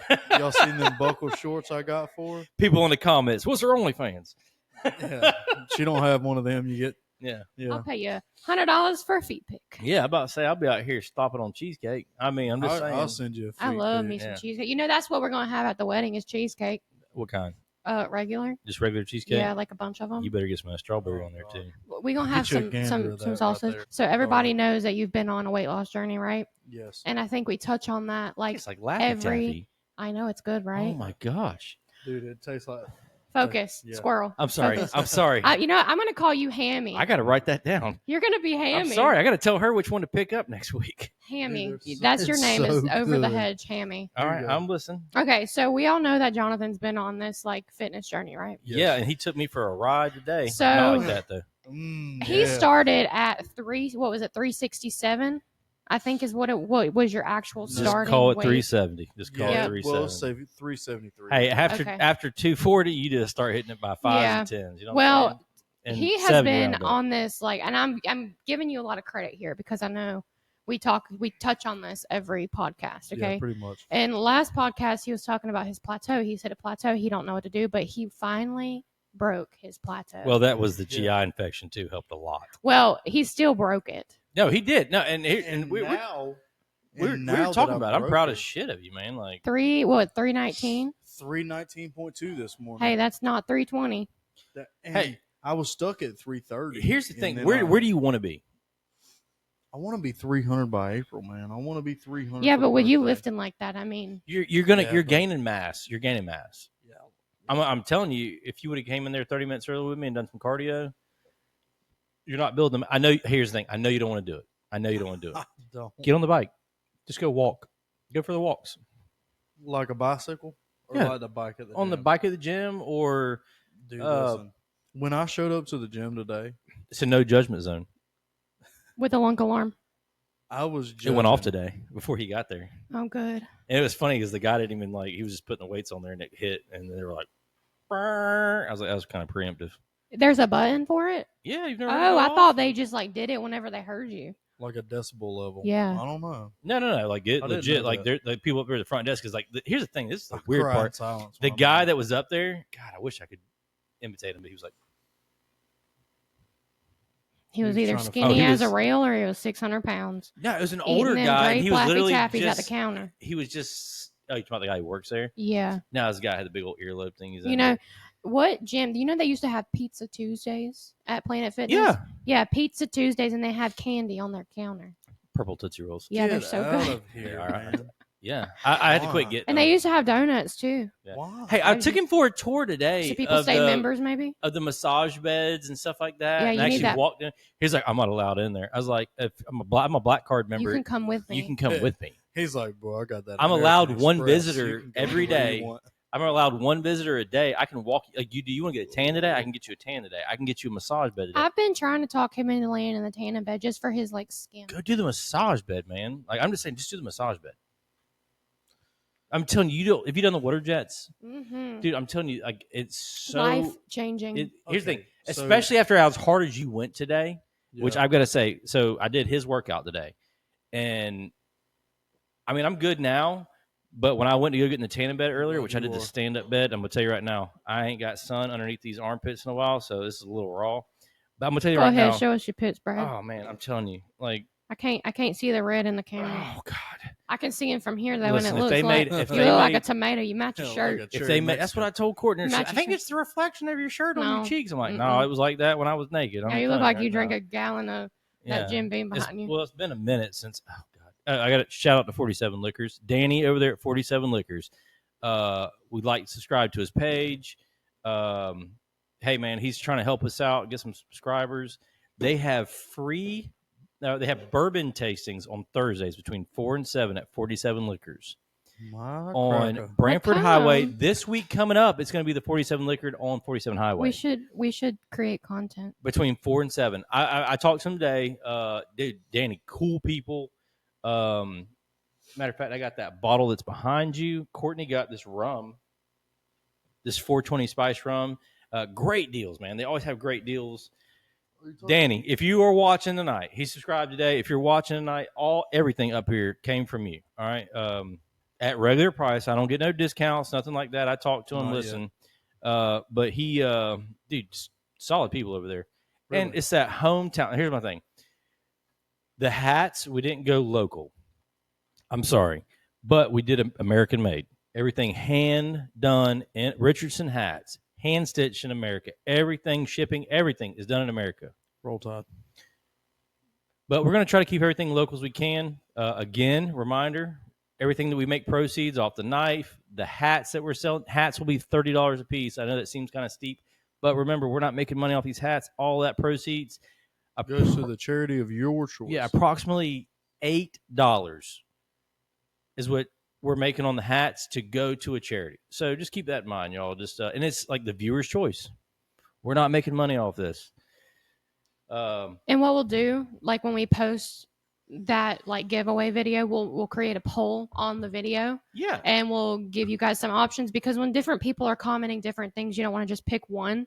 seen them buckle shorts I got for her?
People in the comments, what's her OnlyFans?
Yeah. She don't have one of them. You get
Yeah.
I'll pay you $100 for a feet pick.
Yeah, I'm about to say I'll be out here stopping on cheesecake. I mean, I'm just saying.
I'll send you a feed
I love
pic.
me some
Yeah.
cheesecake. You know, that's what we're going to have at the wedding is cheesecake.
What kind?
Regular.
Just regular cheesecake?
Yeah, like a bunch of them.
You better get some of that strawberry
Oh,
on there
God.
too.
We're going to have
Get you a
some
gander of that
sauces.
right there.
So everybody
Sorry.
knows that you've been on a weight loss journey, right?
Yes.
And I think we touch on that like
It's like Laffy
every.
Taffy.
I know it's good, right?
Oh my gosh.
Dude, it tastes like
Focus,
Yeah.
squirrel.
I'm sorry.
Focus.
I'm sorry.
You know, I'm going to call you Hammy.
I got to write that down.
You're going to be Hammy.
I'm sorry. I got to tell her which one to pick up next week.
Hammy.
Dude, it's-
That's your
it's
name is
so
over the
good.
hedge, Hammy.
All
There you
right.
go.
I'm listening.
Okay, so we all know that Jonathan's been on this like fitness journey, right?
Yes.
Yeah, and he took me for a ride today.
So-
Not like that though.
He
Yeah.
started at 367, I think is what was your actual
Just
starting
Call it
weight.
370. Just call
Yeah.
it
Well,
370.
say 373.
Hey, after
Okay.
after 240, you just start hitting it by fives
Yeah.
and tens. You know
Well,
what I'm saying? And
He has
70
been
round up.
on this like, and I'm giving you a lot of credit here because I know we touch on this every podcast, okay?
Yeah, pretty much.
And last podcast he was talking about his plateau. He said a plateau, he don't know what to do, but he finally broke his plateau.
Well, that was the GI
Yeah.
infection too. Helped a lot.
Well, he still broke it.
No, he did. No, and we're
now,
we're talking about it. I'm proud as shit of you, man. Like
319?
319.2 this morning.
Hey, that's not 320.
Hey, I was stuck at 330.
here's the
and
thing.
then
Where do you want to be?
I want to be 300 by April, man. I want to be 300.
Yeah,
for
but
the
with you
birthday.
lifting like that, I mean,
You're
Yeah,
you're
but-
gaining mass. You're gaining mass.
Yeah.
I'm telling you, if you would have came in there 30 minutes early with me and done some cardio, you're not building them. I know. Here's the thing. I know you don't want to do it. I know you don't want to do it.
I don't.
Get on the bike. Just go walk. Go for the walks
Like a bicycle? Or
Yeah.
like the bike at the
on the
gym?
bike at the gym, or
Dude,
uh,
listen. When I showed up to the gym today,
it's a no judgment zone.
with a lunk alarm.
I was
It went off
judging.
today before he got there.
Oh, good.
And it was funny because the guy didn't even he was just putting the weights on there and it hit, and they were like, "Brrr." I was like, that was kind of preemptive.
There's a button for it?
Yeah, you've never.
Oh,
heard it
I
go
thought
off?
they just did it whenever they heard you.
Like a decibel level.
Yeah.
I don't know.
No. Like it
I didn't
legit.
know
Like
that.
they're people up there at the front desk is here's the thing. This is the
I
weird
cry in
part.
silence
The
when I'm
guy
there.
that was up there, God, I wish I could imitate him, but he was like,
He was
He was
either
trying to
skinny
find-
as a rail or he was 600 pounds.
no, it was an
Eating
older
them
guy.
great
And he was
Laffy
literally
Taffies
just
at the counter.
He was just. Oh, you talking about the guy who works there?
Yeah.
Now this guy had the big old earlobe thing. He's
You
in
know,
there.
what gym? Do you know they used to have Pizza Tuesdays at Planet Fitness?
Yeah,
Yeah, Pizza Tuesdays, and they have candy on their counter.
purple Tootsie Rolls.
Yeah, they're
Get
so
out
good.
of here,
Yeah, all right.
man.
Yeah, I had to quit
Why?
getting.
And
them.
they used to have donuts too.
Yeah.
Why?
Hey, I took him for a tour today.
So people
of
stay
the,
members, maybe?
of the massage beds and stuff like that.
Yeah,
and
you need
actually
that.
walked in. He's like, I'm not allowed in there. I was like, if I'm a black card member.
You can come with me.
You can come with me.
He's like, bro, I got that.
I'm
American
allowed one
Express.
visitor
You can go
every
wherever you
day.
want.
I'm allowed one visitor a day. I can walk. Like, do you want to get a tan today? I can get you a tan today. I can get you a massage bed today.
I've been trying to talk him into laying in the tanning bed just for his skin.
Go do the massage bed, man. Like, I'm just saying, just do the massage bed. I'm telling you, if you done the water jets,
Mm-hmm.
dude, I'm telling you, like, it's so.
Life changing.
Here's the thing,
Okay, so-
especially after as hard as you went today, which
Yeah.
I've got to say. So I did his workout today, and I mean, I'm good now. But when I went to go get in the tanning bed earlier,
Yeah,
which I
you
did the
are.
stand-up bed, I'm gonna tell you right now, I ain't got sun underneath these armpits in a while, so this is a little raw. But I'm gonna tell you
Go
right
ahead,
now.
show us your pits, Brad.
Oh man, I'm telling you, like,
I can't see the red in the camera.
oh god.
I can see him from here though,
Listen,
and
if
it looks
they
like
made- if
you
they
look like
made-
a tomato. You match your
Yeah,
shirt.
like a
If
cherry
they made, that's what I
Mexican.
told Courtney. She said,
Match
I
your
think
shirt.
it's the reflection of your shirt on
No.
your cheeks. I'm like, no,
Mm-mm.
it was like that when I was naked.
Yeah, you look like you drank
a
a gallon of that Jim Beam behind you.
Well, it's been a minute since. Oh god, I got to shout out to 47 Liquors, Danny over there at 47 Liquors. We'd like to subscribe to his page. Hey man, he's trying to help us out, get some subscribers. They have free. They have bourbon tastings on Thursdays between 4 and 7 at 47 Liquors
My
on
cracker.
Branford
Come.
Highway. This week coming up, it's going to be the 47 Liquor on 47 Highway.
We should create content.
Between 4 and 7. I talked to him today. Dude, Danny, cool people. Matter of fact, I got that bottle that's behind you. Courtney got this rum, this 420 spice rum. Great deals, man. They always have great deals. Danny, if you are watching tonight, he subscribed today. If you're watching tonight, everything up here came from you. All right. At regular price. I don't get no discounts, nothing like that. I talked to him.
Not
Listen, But he, dude, solid people over there.
Really?
And it's that hometown. Here's my thing: the hats, we didn't go local. I'm sorry, but we did American made. Everything hand done in Richardson hats, hand stitched in America. Everything shipping, everything is done in America.
Roll Tide.
But we're going to try to keep everything local as we can. Again, reminder: everything that we make proceeds off the knife, the hats that we're selling. Hats will be $30 a piece. I know that seems kind of steep, but remember, we're not making money off these hats. All that proceeds
Goes to the charity of your choice.
Yeah, approximately $8 is what we're making on the hats to go to a charity. So just keep that in mind, y'all. Just and it's like the viewer's choice. We're not making money off this.
And what we'll do, like when we post that like giveaway video, we'll create a poll on the video.
Yeah.
And we'll give you guys some options, because when different people are commenting different things, you don't want to just pick one.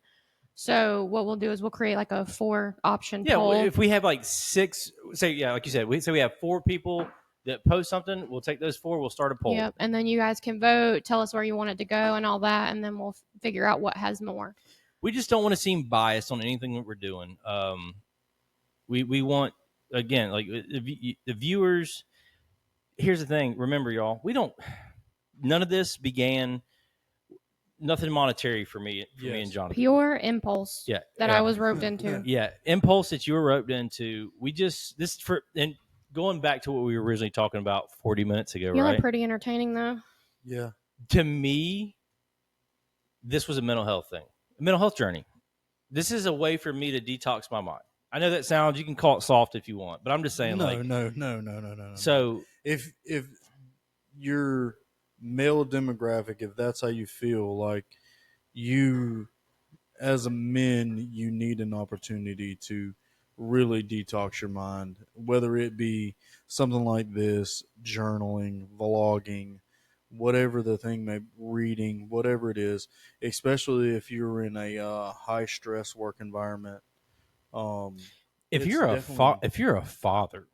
So what we'll do is we'll create like a 4-option poll.
Yeah, if we have like 6, say, yeah, like you said, we have 4 people that post something, we'll take those 4, we'll start a poll.
Yep. And then you guys can vote, tell us where you want it to go and all that, and then we'll figure out what has more.
We just don't want to seem biased on anything that we're doing. We want, again, like the viewers. Here's the thing. Remember, y'all, none of this began, nothing monetary for me
Yes.
and Jonathan.
Pure impulse.
Yeah.
That I was roped into.
Yeah. Impulse that you were roped into. And going back to what we were originally talking about 40 minutes ago,
Y'all
right?
are pretty entertaining though.
Yeah.
To me, this was a mental health thing, a mental health journey. This is a way for me to detox my mind. I know that sounds, you can call it soft if you want, but I'm just saying,
No.
So
if your male demographic, if that's how you feel, like you as a man, you need an opportunity to really detox your mind, whether it be something like this, journaling, vlogging, whatever the thing may, reading, whatever it is, especially if you're in a high stress work environment.
if
It's
you're
definitely-
if you're a father,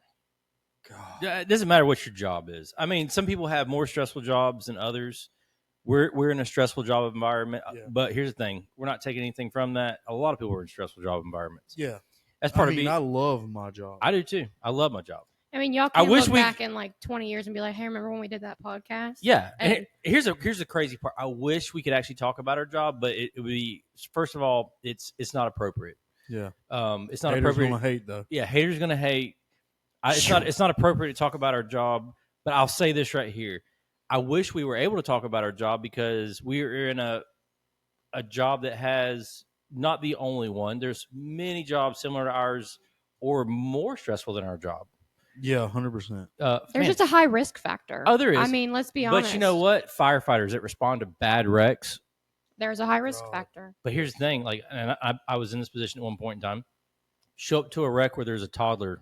God,
it doesn't matter what your job is. I mean, some people have more stressful jobs than others. We're in a stressful job environment,
Yeah.
but here's the thing: we're not taking anything from that. A lot of people are in stressful job environments.
yeah.
That's part
I
of
mean,
being.
I love my job.
I do too. I love my job.
I mean, y'all
I
can
wish
look
we-
back in like 20 years and be like, hey, remember when we did that podcast?
Yeah, and
And-
here's the crazy part. I wish we could actually talk about our job, but it would be, first of all, it's not appropriate.
Yeah.
It's not
Haters
appropriate.
gonna hate though.
Yeah, haters gonna hate. It's not appropriate to talk about our job. But I'll say this right here: I wish we were able to talk about our job, because we're in a job that has, not the only one. There's many jobs similar to ours or more stressful than our job.
Yeah, 100%.
There's just a high risk factor.
Oh, there is.
I mean, let's be honest.
But you know what? Firefighters that respond to bad wrecks.
There's a high risk
Oh.
factor.
But here's the thing: like, and I was in this position at one point in time. Show up to a wreck where there's a toddler.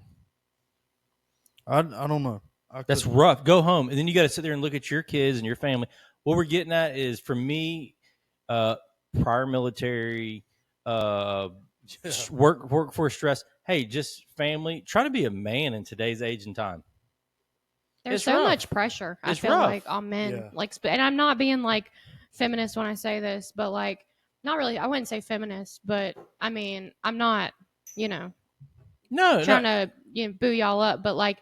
I don't know.
That's rough. Go home, and then you got to sit there and look at your kids and your family. What we're getting at is, for me, prior military, workforce stress. Hey, just family. Try to be a man in today's age and time.
There's
It's
so
rough.
much pressure, I
It's
feel
rough.
like, on men.
Yeah.
Like, and I'm not being like feminist when I say this, but like, not really. I wouldn't say feminist, but I mean, I'm not,
No,
trying to boo y'all up, but like,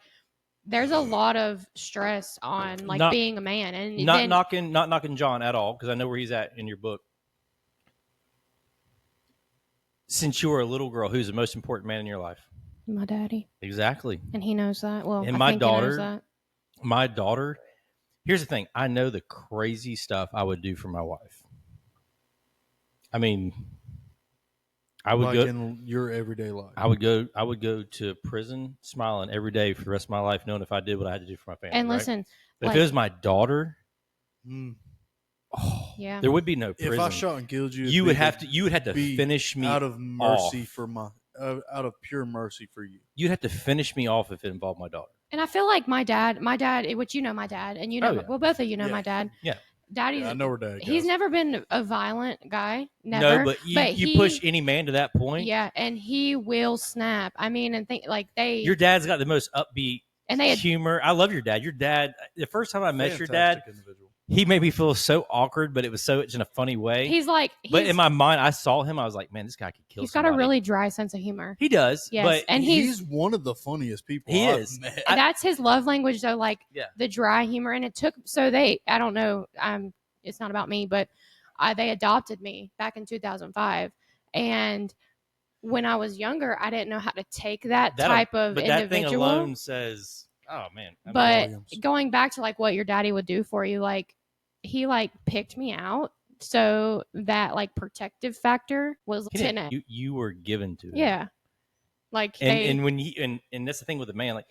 there's a lot of stress on like
Not-
being a man, and
not
then
knocking John at all, because I know where he's at in your book. Since you were a little girl, who's the most important man in your life?
my daddy,
Exactly.
and he knows that. Well,
And
I
my
think he knows
daughter-
that.
My daughter. Here's the thing: I know the crazy stuff I would do for my wife. I mean, I would
like
go.
in your everyday life.
I would go to prison smiling every day for the rest of my life, knowing if I did what I had to do for my family.
And
right?
listen,
But
like,
if it was my daughter,
Mm.
yeah,
there would be no prison.
If I shot and killed you,
you would have to
be
finish me
out of mercy
off.
for my out of pure mercy for you.
You'd have to finish me off if it involved my daughter.
and I feel like my dad, which you know my dad, and you know,
Oh, yeah.
well, both of you know
Yeah.
my dad.
Yeah.
Daddy's.
Yeah, I know her dad.
He's
guys.
never been a violent guy. Never.
No, but you
he,
push any man to that point.
Yeah, and he will snap. I mean, and think like they
Your dad's got the most upbeat
and they had,
humor. I love your dad. Your dad. The first time I met your dad,
Fantastic individual.
he made me feel so awkward, but it was so in a funny way.
He's like,
but in my mind, I saw him. I was like, man, this guy could kill.
He's
somebody.
got a really dry sense of humor.
He does.
Yes,
but
and
he's one of the funniest people I've met.
That's his love language, though. Like the dry humor, and it took. So I don't know. It's not about me, but they adopted me back in 2005, and when I was younger, I didn't know how to take that type of
but
individual.
That thing alone says, oh man.
But going back to like what your daddy would do for you, like he like picked me out, so that like protective factor was 10.
You were given to him.
Yeah, like
and when and that's the thing with a man, like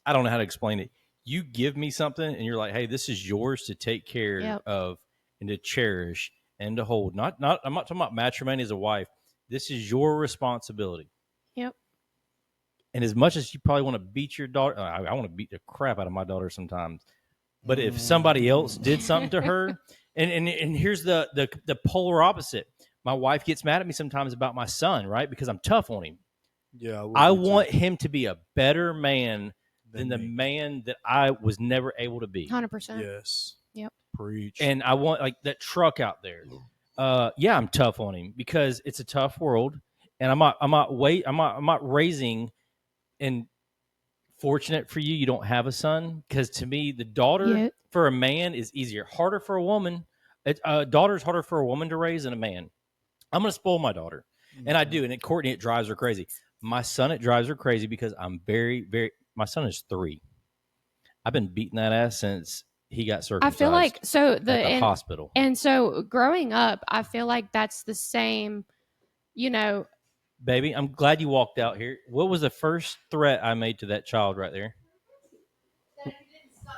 I don't know how to explain it. You give me something, and you're like, hey, this is yours to take care of and to cherish and to hold. Not I'm not talking about matrimony as a wife. This is your responsibility.
Yep.
And as much as you probably want to beat your daughter, I want to beat the crap out of my daughter sometimes. But if somebody else did something to her, and here's the polar opposite. My wife gets mad at me sometimes about my son, right? Because I'm tough on him.
Yeah,
I want him to be a better man than the man that I was never able to be.
100%.
Yes.
Yep.
Preach.
And I want like that truck out there. Yeah, I'm tough on him because it's a tough world, and I'm not raising. And fortunate for you, you don't have a son, because to me, the daughter for a man is easier. Harder for a woman. Daughter's harder for a woman to raise than a man. I'm going to spoil my daughter, and I do. And at Courtney, it drives her crazy. My son, it drives her crazy because I'm very, very. My son is 3. I've been beating that ass since he got circumcised.
I feel like
at the hospital.
And so growing up, I feel like that's the same. You know.
Baby, I'm glad you walked out here. What was the first threat I made to that child right there?
That if you didn't stop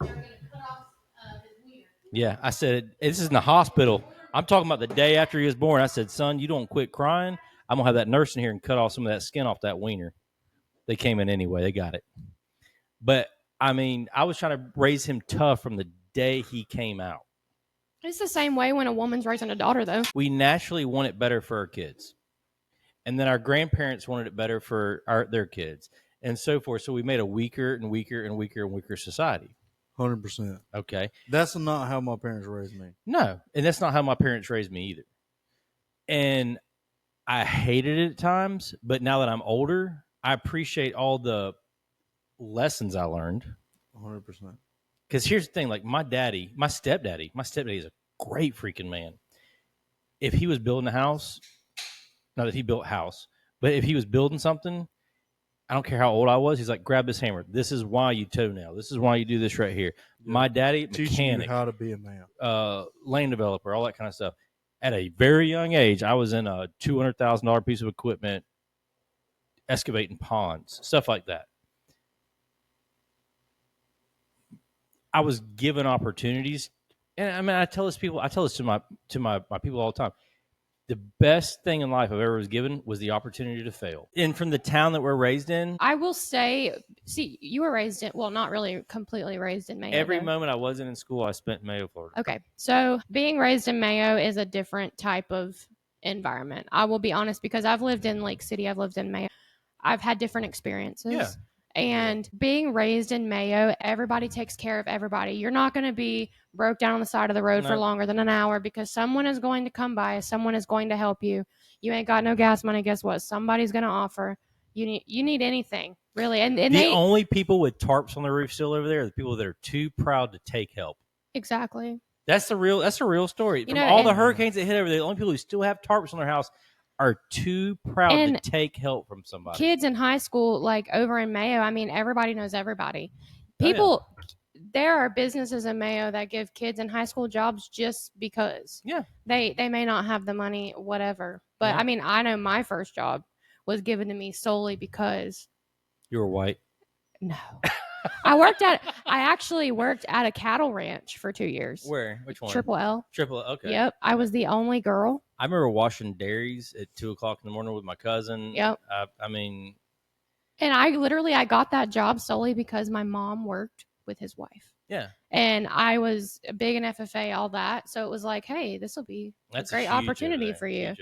crying, they were going to cut off his wiener.
Yeah, I said, this is in the hospital. I'm talking about the day after he was born. I said, son, you don't quit crying. I'm going to have that nurse in here and cut off some of that skin off that wiener. They came in anyway. They got it. But, I mean, I was trying to raise him tough from the day he came out.
It's the same way when a woman's raising a daughter, though.
We naturally want it better for our kids. And then our grandparents wanted it better for their kids and so forth. So we made a weaker and weaker and weaker and weaker society.
100%.
Okay.
That's not how my parents raised me.
No. And that's not how my parents raised me either. And I hated it at times. But now that I'm older, I appreciate all the lessons I learned.
100%.
Because here's the thing, like my stepdaddy is a great freaking man. If he was building a house, not that he built a house, but if he was building something, I don't care how old I was, he's like, grab this hammer. This is why you toenail. This is why you do this right here. Yeah. My daddy,
teaching
mechanic,
you how to be a man,
land developer, all that kind of stuff. At a very young age, I was in a $200,000 piece of equipment, excavating ponds, stuff like that. I was given opportunities, and I mean, I tell this to my people all the time. The best thing in life I've ever was given was the opportunity to fail. And from the town that we're raised in,
I will say, see, you were raised in, well, not really completely raised in Mayo.
Every moment I wasn't in school, I spent in Mayo, Florida.
Okay, so being raised in Mayo is a different type of environment. I will be honest, because I've lived in Lake City, I've lived in Mayo. I've had different experiences.
Yeah.
And being raised in Mayo, everybody takes care of everybody. You're not going to be broke down on the side of the road for longer than an hour because someone is going to come by. Someone is going to help you. You ain't got no gas money. Guess what? Somebody's going to offer. You need anything, really. And
the only people with tarps on the roof still over there are the people that are too proud to take help.
Exactly.
That's a real story. From all the hurricanes that hit over there, the only people who still have tarps on their house are too proud to take help from somebody.
Kids in high school, like over in Mayo, I mean, everybody knows everybody. There are businesses in Mayo that give kids in high school jobs just because.
Yeah.
They may not have the money, whatever. But, I mean, I know my first job was given to me solely because.
You were white?
No. I actually worked at a cattle ranch for 2 years.
Where? Which one?
Triple L.
Triple L, okay.
Yep. I was the only girl.
I remember washing dairies at 2:00 in the morning with my cousin.
Yep.
I mean.
And I got that job solely because my mom worked with his wife.
Yeah.
And I was big in FFA, all that. So it was like, hey, this will be a great opportunity for you.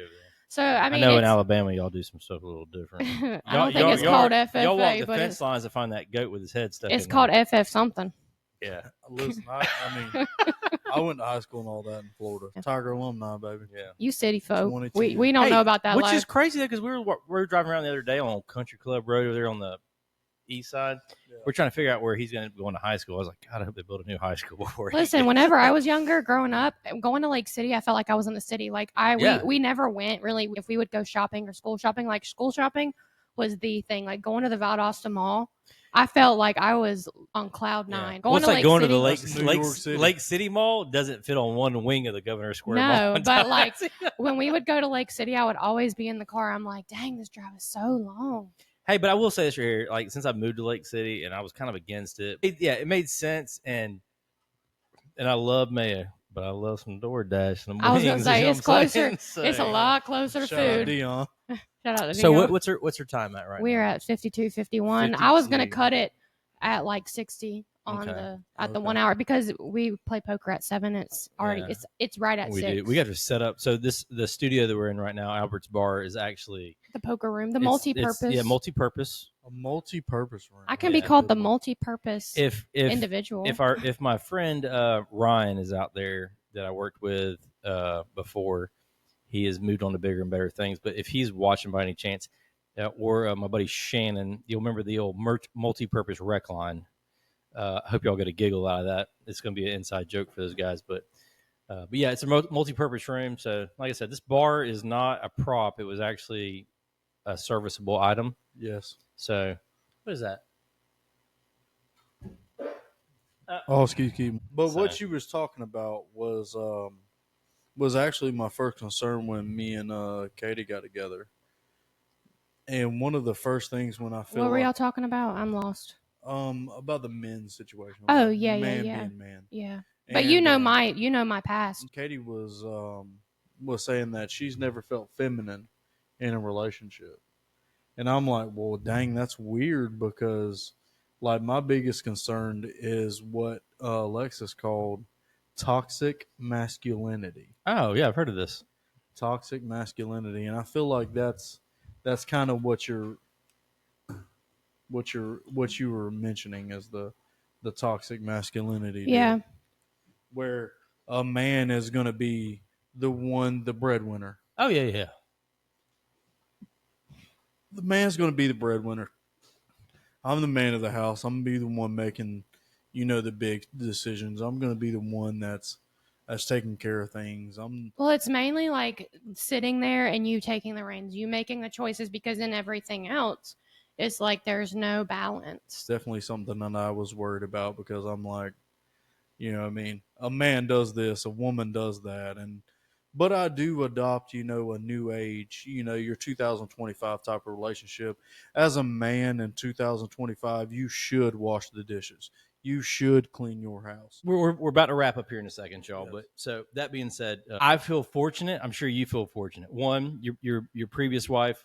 So, I mean,
I know in Alabama, y'all do some stuff a little different.
I don't think it's called FFA.
Y'all walk the fence lines to find that goat with his head stuck in
It's called FF something.
Yeah,
Listen, I mean, I went to high school and all that in Florida. Tiger alumni, baby.
yeah.
You city folk.
22.
We don't know about that
Which
life.
is crazy because we were driving around the other day on Country Club Road over there on the east side.
Yeah.
We're trying to figure out where he's going to go into high school. I was like, God, I hope they build a new high school before.
Listen, whenever I was younger, growing up, going to Lake City, I felt like I was in the city. Like
Yeah.
we never went really. If we would go shopping or school shopping, like school shopping was the thing. Like going to the Valdosta Mall, I felt like I was on cloud nine.
Yeah.
Going
Well, it's
to
like
Lake
going
City,
to the
That's New York City.
Lake City Mall doesn't fit on one wing of the Governor Square Mall.
No,
in
but like
Tallahassee.
when we would go to Lake City, I would always be in the car. I'm like, dang, this drive is so long.
Hey, but I will say this right here. Like, since I moved to Lake City and I was kind of against it, it made sense. And I love Mayo, but I love some DoorDash and
I was gonna
wings,
say
you know
it's
what I'm
closer.
saying? So,
It's a lot closer to
Shout out
food.
Dion.
Shout out to
So
Dion.
what's her time at right
We're
now?
at 52:51. I was gonna
52.
cut it at like 60 on
Okay.
the 1 hour because we play poker at 7. It's already
Yeah.
it's right at
We
6.
do. We got to set up. So the studio that we're in right now, Albert's Bar, is actually
The poker room, the
it's-
multi-purpose.
Yeah, multi-purpose.
A multi-purpose room.
I can
Yeah.
be called the multi-purpose
If
individual.
if my friend Ryan is out there that I worked with before, he has moved on to bigger and better things. But if he's watching by any chance, or my buddy Shannon, you'll remember the old multi-purpose rec line. I hope y'all get a giggle out of that. It's going to be an inside joke for those guys, but yeah, it's a multi-purpose room. So, like I said, this bar is not a prop; it was actually a serviceable item.
Yes.
So, what is that?
Oh, excuse me. But
So-
what you was talking about was actually my first concern when me and Katie got together. And one of the first things when I feel
What were
like,
y'all talking about? I'm lost.
about the men's situation.
Oh,
like
yeah,
man
yeah.
being man.
Yeah, but you
And,
know my past.
Katie was saying that she's never felt feminine in a relationship, and I'm like, well, dang, that's weird because like my biggest concern is what Alexis called toxic masculinity.
Oh yeah, I've heard of this.
Toxic masculinity, and I feel like that's kind of what you were mentioning as the toxic masculinity.
Yeah.
deal, where a man is going to be the breadwinner.
Oh yeah.
The man's going to be the breadwinner. I'm the man of the house. I'm going to be the one making, the big decisions. I'm going to be the one that's taking care of things.
Well, it's mainly like sitting there and you taking the reins, you making the choices, because in everything else, it's like there's no balance.
Definitely something that I was worried about because I'm like, a man does this, a woman does that, but I do adopt, a new age, your 2025 type of relationship. As a man in 2025, you should wash the dishes. You should clean your house.
We're about to wrap up here in a second, y'all.
Yes.
But so that being said, I feel fortunate. I'm sure you feel fortunate. One, your previous wife,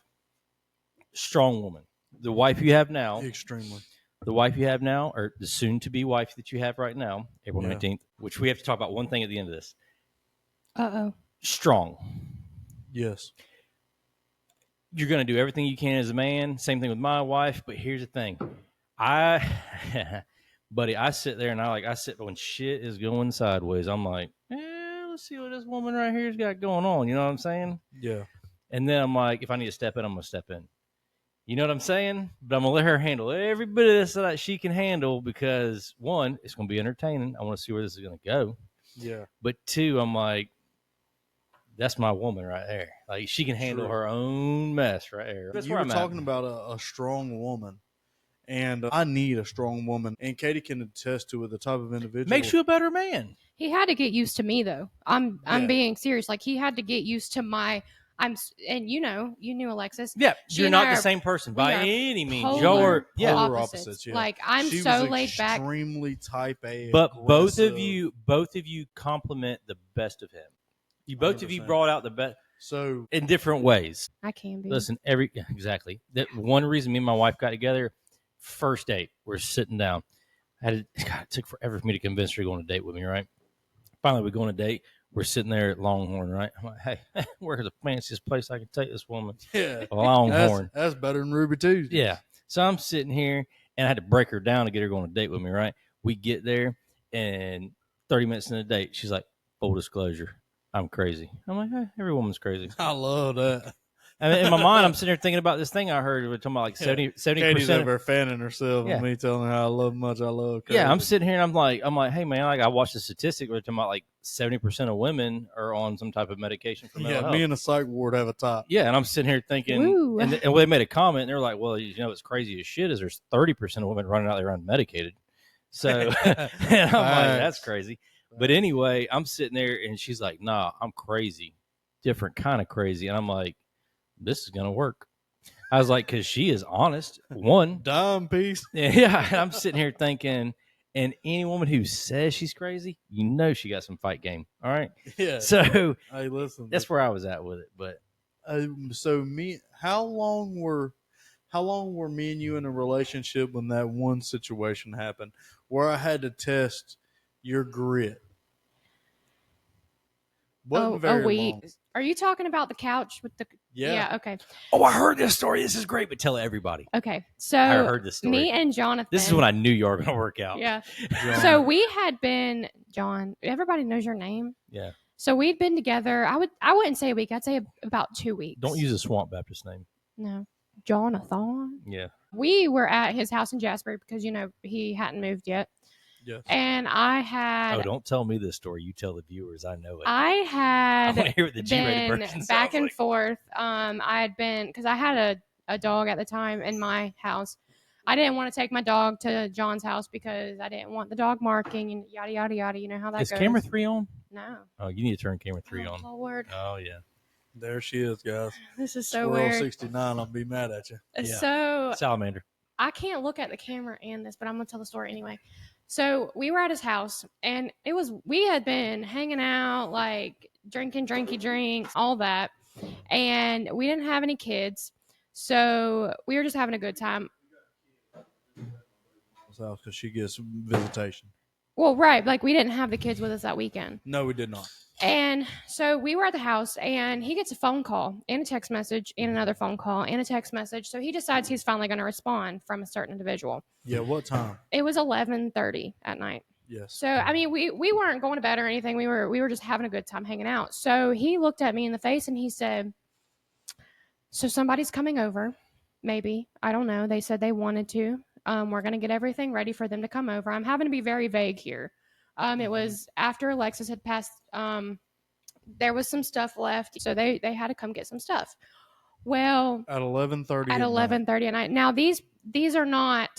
strong woman. The wife you have now,
Extremely.
the wife you have now, or the soon-to-be wife that you have right now, April
Yeah.
19th, which we have to talk about one thing at the end of this.
Uh-oh.
Strong.
Yes.
You're going to do everything you can as a man. Same thing with my wife. But here's the thing. Buddy, I sit there and I sit when shit is going sideways. I'm like, let's see what this woman right here's got going on. You know what I'm saying?
Yeah.
And then I'm like, if I need to step in, I'm going to step in. You know what I'm saying? But I'm going to let her handle every bit of this that she can handle because, one, it's going to be entertaining. I want to see where this is going to go.
Yeah.
But two, I'm like, that's my woman right there. Like, she can handle
True.
her own mess right there. That's
You
where
were
I'm
talking
at.
about a strong woman, and I need a strong woman. And Katie can attest to it. The type of individual
Makes you a better man.
He had to get used to me though. I'm
Yeah.
being serious. Like he had to get used to and you knew Alexis.
Yeah,
She
you're
and I
not the
are-
same person
we
by
are
any means.
polar
Y'all are,
polar
opposites.
opposites, yeah.
Like I'm
she
so
was
laid back.
extremely type A.
but both of
aggressive.
you compliment the best of him. You both of you
100%.
brought out the best
So
in different ways.
I can be.
Listen, exactly. That one reason me and my wife got together, first date, we're sitting down. God, it took forever for me to convince her to go on a date with me, right? Finally, we go on a date. We're sitting there at Longhorn, right? I'm like, hey, where's the fanciest place I can take this woman?
yeah,
Longhorn.
that's better than Ruby Tuesday.
Yeah. So I'm sitting here, and I had to break her down to get her going on a date with me, right? We get there, And 30 minutes in the date, she's like, full disclosure, I'm crazy. I'm like, every woman's crazy.
I love that.
I mean, in my mind, I'm sitting there thinking about this thing I heard. We're talking about like 70%.
Katie's over there fanning herself
Yeah.
and me telling her how much I love crazy.
Yeah, I'm sitting here and I'm like, hey man, like I watched the statistic. We're talking about like 70% of women are on some type of medication for mental health.
Me and the psych ward have a top.
Yeah, and I'm sitting here thinking, and they made a comment, and they're like, well, it's crazy as shit is there's 30% of women running out there unmedicated. So and I'm like, that's crazy. But anyway, I'm sitting there and she's like, nah, I'm crazy. Different kind of crazy. And I'm like, this is going to work. I was like, because she is honest. One.
Dime piece.
Yeah. And I'm sitting here thinking, and any woman who says she's crazy, she got some fight game. All right.
Yeah.
So
hey, listen.
That's where I was at with it. But
how long were me and you in a relationship when that one situation happened where I had to test your grit? Wasn't very
a week.
Long.
Are you talking about the couch with the? Yeah. Okay.
Oh, I heard this story. This is great, but tell everybody.
Okay. So
I heard this story.
Me and Jonathan.
This is when I knew you were going to work out.
Yeah. So we had been John. Everybody knows your name.
Yeah.
So we'd been together. I wouldn't say a week. I'd say about 2 weeks.
Don't use a Swamp Baptist name.
No, Jonathan.
Yeah.
We were at his house in Jasper because he hadn't moved yet.
Yes.
And I had.
Oh, don't tell me this story. You tell the viewers. I know it.
I had
want to hear what the G-rated version
back and
like.
forth. I had been because I had a dog at the time in my house. I didn't want to take my dog to John's house because I didn't want the dog marking and yada yada yada. You know how that goes.
Is camera 3 on?
No.
Oh, you need to turn camera 3 on.
Lord.
Oh yeah.
There she is, guys.
This is so
Squirrel
weird.
69. I'll be mad at you.
Yeah.
So
Salamander.
I can't look at the camera and this, but I'm gonna tell the story anyway. So we were at his house, and we had been hanging out, like drinking drinks, all that, and we didn't have any kids, so we were just having a good time.
Because she gets visitation.
Well, right, like we didn't have the kids with us that weekend.
No, we did not.
And so we were at the house, and he gets a phone call and a text message and another phone call and a text message. So he decides he's finally going to respond from a certain individual.
Yeah, what time?
It was 11:30 at night.
Yes.
So I mean, we weren't going to bed or anything. We were just having a good time hanging out. So he looked at me in the face and he said, "So somebody's coming over, maybe. I don't know. They said they wanted to. We're going to get everything ready for them to come over. I'm having to be very vague here. It was after Alexis had passed. There was some stuff left, so they had to come get some stuff. Well,
at 11:30.
At 11:30 at night. Now these are not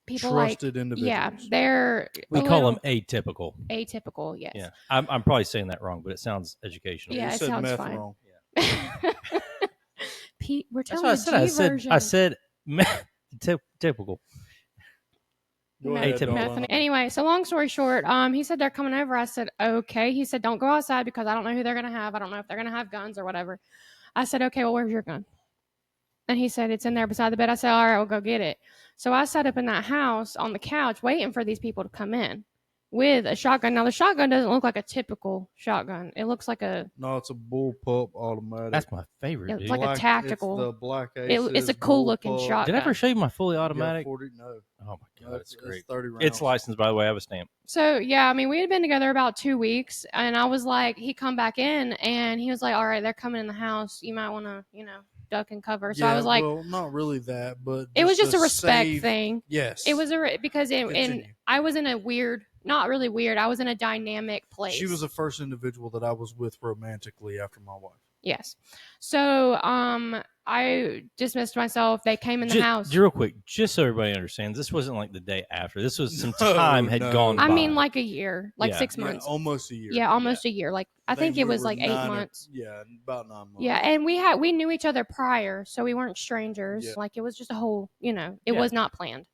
people
trusted
like
individuals.
Yeah, they're
we call them atypical.
Atypical, yes.
Yeah, I'm probably saying that wrong, but it sounds educational.
Yeah,
you
it
said
sounds
meth
fine.
wrong.
Yeah. Pete, we're telling
That's what I said.
version.
I said typical.
Go ahead,
Atypical.
Anyway, so long story short, he said they're coming over. I said, okay. He said, don't go outside because I don't know who they're going to have. I don't know if they're going to have guns or whatever. I said, okay, well, where's your gun? And he said, it's in there beside the bed. I said, all right, we'll go get it. So I sat up in that house on the couch waiting for these people to come in with a shotgun. Now, the shotgun doesn't look like a typical shotgun. It looks like
No, it's a bullpup automatic.
That's my favorite.
It's
Dude.
like a tactical.
It's the black Aces
It's a cool looking
bullpup.
shotgun.
Did I ever show you my fully automatic?
40, no.
Oh my god, it's great.
30 rounds.
It's licensed, by the way. I have a stamp.
So yeah, I mean, we had been together about 2 weeks, and I was like, he come back in, and he was like, all right, they're coming in the house. You might want to, duck and cover. So I was like,
well, not really that, but
it was just a respect
save,
thing.
Yes,
It was because I was in a weird, not really weird. I was in a dynamic place.
She was the first individual that I was with romantically after my wife.
Yes. So I dismissed myself. They came in the house.
Real quick, just so everybody understands, this wasn't like the day after. This was some time had gone by.
I mean, like a year, like 6 months.
Almost a year.
Yeah, almost a year. Like I think it was like 8 months.
About 9 months.
Yeah, and we knew each other prior, so we weren't strangers.
Yeah.
Like it was just a whole, it was not planned.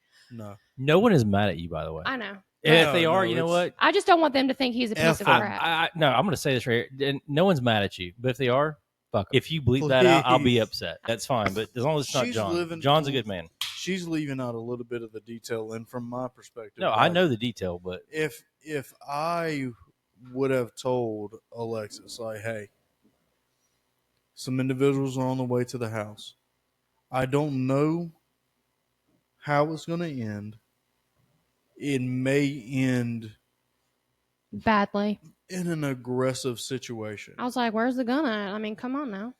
No
one is mad at you, by the way.
I know.
If they are, you know what?
I just don't want them to think he's a piece of crap.
No, I'm going to say this right here. No one's mad at you, but if they are, fuck 'em. If you bleep that out, I'll be upset. That's fine, but as long as it's not John. John's a good man.
She's leaving out a little bit of the detail, and from my perspective,
no, I know the detail, but
if I would have told Alexis, like, hey, some individuals are on the way to the house. I don't know how it's going to end, it may end
badly.
in an aggressive situation.
I was like, "Where's the gun at?" I mean, come on now.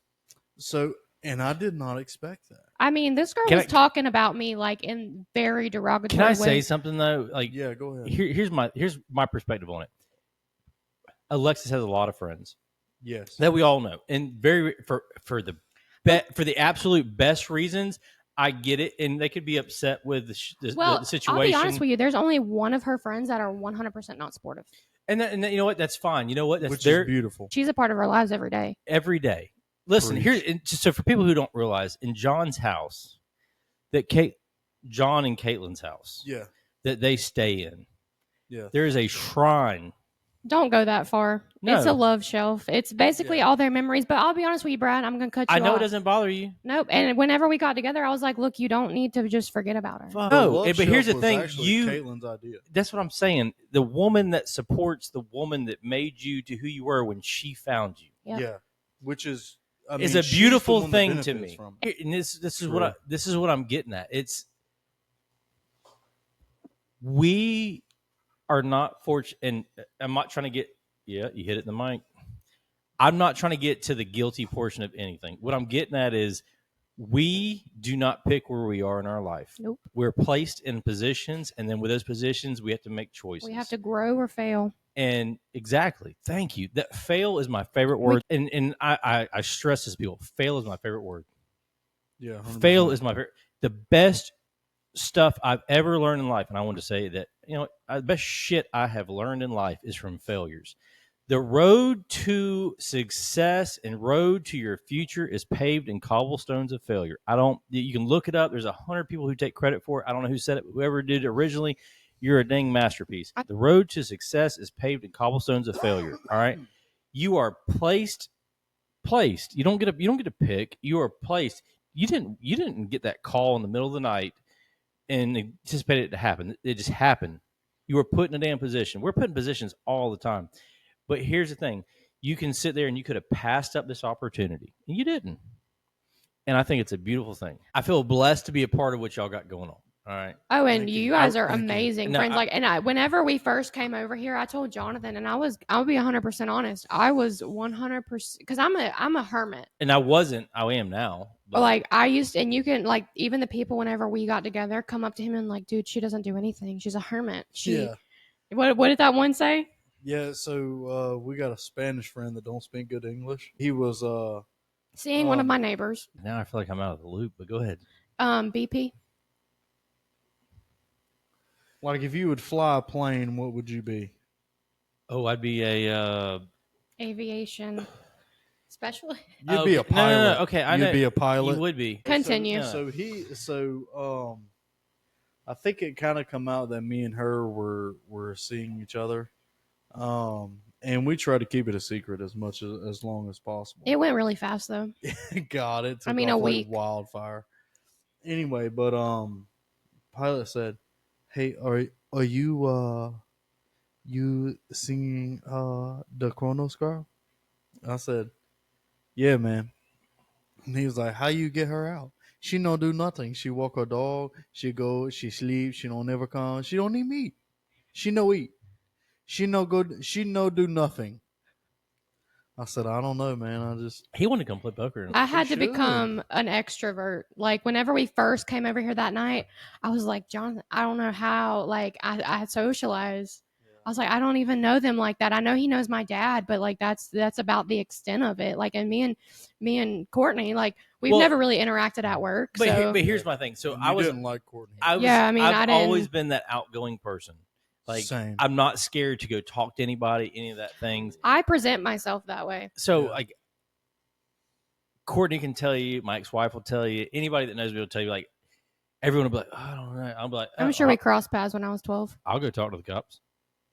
So, and I did not expect that.
I mean, this girl
Can
was
I-
talking about me like in very derogatory
Can I
ways.
say something though? Like,
Yeah, go ahead.
here's my perspective on it. Alexis has a lot of friends
Yes.
that we all know, and for the absolute best reasons. I get it, and they could be upset with the situation.
I'll be honest with you. There's only one of her friends that are 100% not supportive.
And you know what? That's fine. You know what? That's
Which is beautiful.
She's a part of our lives every day.
Every day. Listen,
Preach.
here. So for people who don't realize, in John's house, John and Caitlin's house,
Yeah.
that they stay in,
Yeah.
there is a shrine.
Don't go that far.
No.
It's a love shelf. It's basically all their memories. But I'll be honest with you, Brad. I'm going to cut you
I know
off.
it doesn't bother you.
Nope. And whenever we got together, I was like, look, you don't need to just forget about her.
No, but here's the thing.
Caitlin's idea.
That's what I'm saying. The woman that supports the woman that made you to who you were when she found you.
Yep.
Yeah. Which is
It's a beautiful thing to me.
From.
And this is what I'm getting at. We are not fortunate, and I'm not trying to get. Yeah, you hit it in the mic. I'm not trying to get to the guilty portion of anything. What I'm getting at is we do not pick where we are in our life.
Nope.
We're placed in positions, and then with those positions, we have to make choices.
We have to grow or fail.
And exactly, thank you. That fail is my favorite word, and I stress this, people. Fail is my favorite word.
Yeah, 100%.
Fail is my favorite. The best stuff I've ever learned in life, and I want to say that the best shit I have learned in life is from failures. The road to success and road to your future is paved in cobblestones of failure. You can look it up. There's 100 people who take credit for it. I don't know who said it. Whoever did it originally, you're a dang masterpiece. The road to success is paved in cobblestones of failure. All right. You are placed. You don't get to pick. You are placed. You didn't get that call in the middle of the night and anticipate it to happen. It just happened. You were put in a damn position. We're put in positions all the time. But here's the thing. You can sit there and you could have passed up this opportunity. And you didn't. And I think it's a beautiful thing. I feel blessed to be a part of what y'all got going on. All right.
Oh, and you guys are amazing
No,
friends. Whenever we first came over here, I told Jonathan, and I'll be 100% honest. I was 100% because I'm a hermit.
And I wasn't. I am now.
But like I used to, and you can like even the people whenever we got together come up to him and like, dude, she doesn't do anything. She's a hermit. What did that one say?
Yeah, so we got a Spanish friend that don't speak good English. He was
seeing one of my neighbors.
Now I feel like I'm out of the loop, but go ahead.
BP.
Like if you would fly a plane, what would you be?
Oh, I'd be a
aviation specialist.
You'd be a pilot.
No. Okay, I
You'd
know.
be a pilot.
You would be.
Continue.
So I think it kind of come out that me and her were seeing each other. And we try to keep it a secret as long as possible.
It went really fast though.
God, it took
a
off
week.
like wildfire. Anyway, but pilot said, "Hey, are you singing the Kronos girl?" I said, "Yeah, man." And he was like, "How you get her out? She don't do nothing. She walk her dog. She go. She sleep. She don't never come. She don't even eat. She no eat. She no good. She no do nothing." I said, "I don't know, man.
He wanted to come play poker.
I had to become an extrovert. Like whenever we first came over here that night, I was like, Jonathan, I don't know how. Like I socialize. I was like, I don't even know them like that. I know he knows my dad, but like that's about the extent of it. Like, and me and Courtney, like we've never really interacted at work.
But here's my thing. So I
didn't like Courtney.
I've always been that outgoing person. Like
Same.
I'm not scared to go talk to anybody, any of that things.
I present myself that way.
So like Courtney can tell you, my ex-wife will tell you, anybody that knows me will tell you, like everyone will be like, oh, I don't know. I'll be like,
I'm sure we crossed paths when I was 12.
I'll go talk to the cops,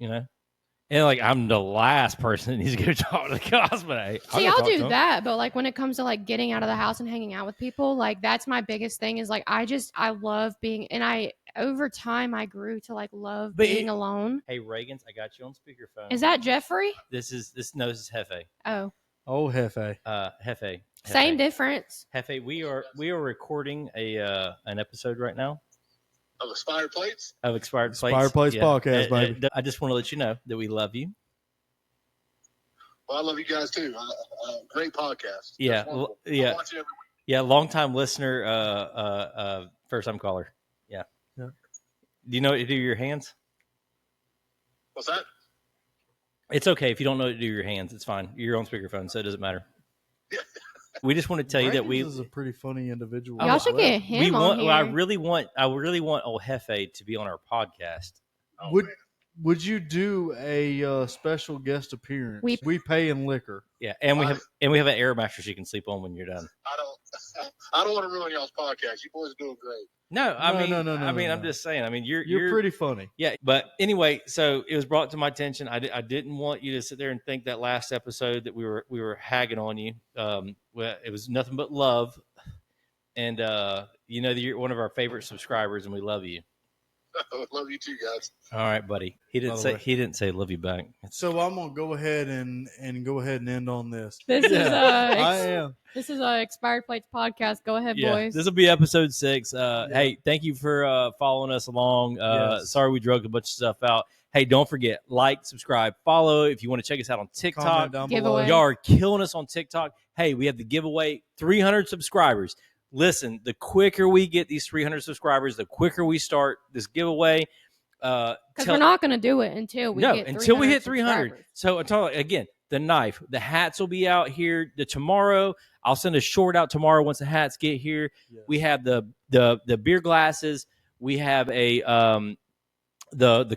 And like I'm the last person that needs to go talk to the cops, but
I'll do that. But like when it comes to like getting out of the house and hanging out with people, like that's my biggest thing. Is like I love being, and over time I grew to like love being alone.
Hey Reagan's, I got you on speakerphone.
Is that Jeffrey?
This is Hefe.
Oh,
Hefe.
Hefe.
Same difference.
Hefe, we are recording an episode right now.
Of expired plates?
Of Expired
Expired
Plates.
Plates podcast, baby.
I just want to let you know that we love you.
Well, I love you guys too. Great podcast.
Yeah,
I watch it every week.
Yeah, long-time listener, first-time caller. Yeah.
Yeah.
Do you know what to do with your hands?
What's that?
It's okay if you don't know what to do with your hands. It's fine. You're on speakerphone, so it doesn't matter. We just want to tell you that
Reagan's is a pretty funny individual.
Y'all
as
should
well.
get him on here.
I really want old Hefe to be on our podcast.
Oh,
Would you do a special guest appearance? We pay in liquor.
Yeah, and we have an air mattress you can sleep on when you're done.
I don't want to ruin y'all's podcast. You boys are doing great.
No,
No.
I'm just saying. I mean,
You're pretty funny.
Yeah, but anyway, so it was brought to my attention. I didn't want you to sit there and think that last episode that we were hagging on you. Well, it was nothing but love, and you know that you're one of our favorite subscribers, and we love you.
Love you too, guys.
All right, buddy. He didn't say love you back.
So I'm gonna go ahead and end on this.
This is
I am.
This is a Expired Plates podcast. Go ahead,
Yeah,
boys.
this will be episode 6. Hey, thank you for following us along.
Yes.
Sorry we drugged a bunch of stuff out. Hey, don't forget, like, subscribe, follow. If you want to check us out on TikTok,
Comment down
Giveaway.
below.
y'all are killing us on TikTok. Hey, we have the giveaway, 300 subscribers. Listen, the quicker we get these 300 subscribers, the quicker we start this giveaway.
Because we're not going to do it until we hit 300
300. So again, the knife, the hats will be out here tomorrow. I'll send a short out tomorrow once the hats get here.
Yes.
We have the beer glasses. We have the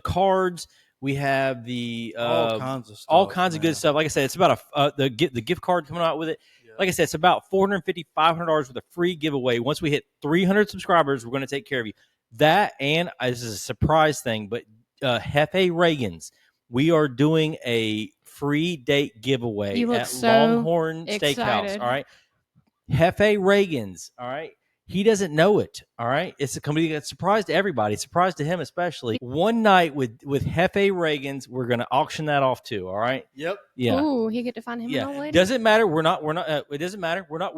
cards. We have the
all kinds of stuff.
all kinds of good stuff. Like I said, it's about the gift card coming out with it.
Yeah.
Like I said, it's about $450, $500 worth of free giveaway. Once we hit 300 subscribers, we're going to take care of you. That, and this is a surprise thing, but Hefe Reagan's, we are doing a free date giveaway
You look
at
so
Longhorn
excited.
Steakhouse. All right, Hefe Reagan's. All right, he doesn't know it. All right, it's a company that's surprised to everybody. It's surprised to him especially. One night with Hefe Reagan's, we're going to auction that off too. All right.
Yep.
Yeah.
Ooh, he get to find him an old
Yeah.
lady.
Doesn't matter. We're not. It doesn't matter. We're not.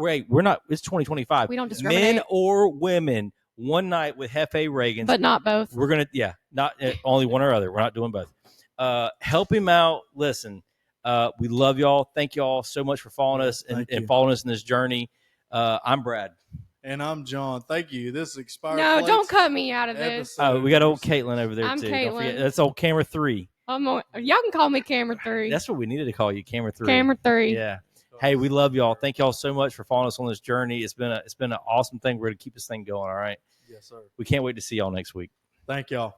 It's 2025.
We don't discriminate.
Men or women. One night with Hefe Reagan's.
But not both.
We're gonna, not only one or other. We're not doing both. Help him out. Listen, we love y'all. Thank y'all so much for following us and following us in this journey. I'm Brad,
and I'm John. Thank you. This is Expired.
No,
Plates
don't cut me out of this.
episode.
we got old Caitlin over there
I'm
too. Don't forget,
Caitlin.
that's old Camera 3.
Y'all can call me Camera 3.
That's what we needed to call you, Camera 3.
Camera 3.
Yeah. Hey, we love y'all. Thank y'all so much for following us on this journey. It's been an awesome thing. We're gonna keep this thing going. All right.
Yes, sir.
We can't wait to see y'all next week.
Thank y'all.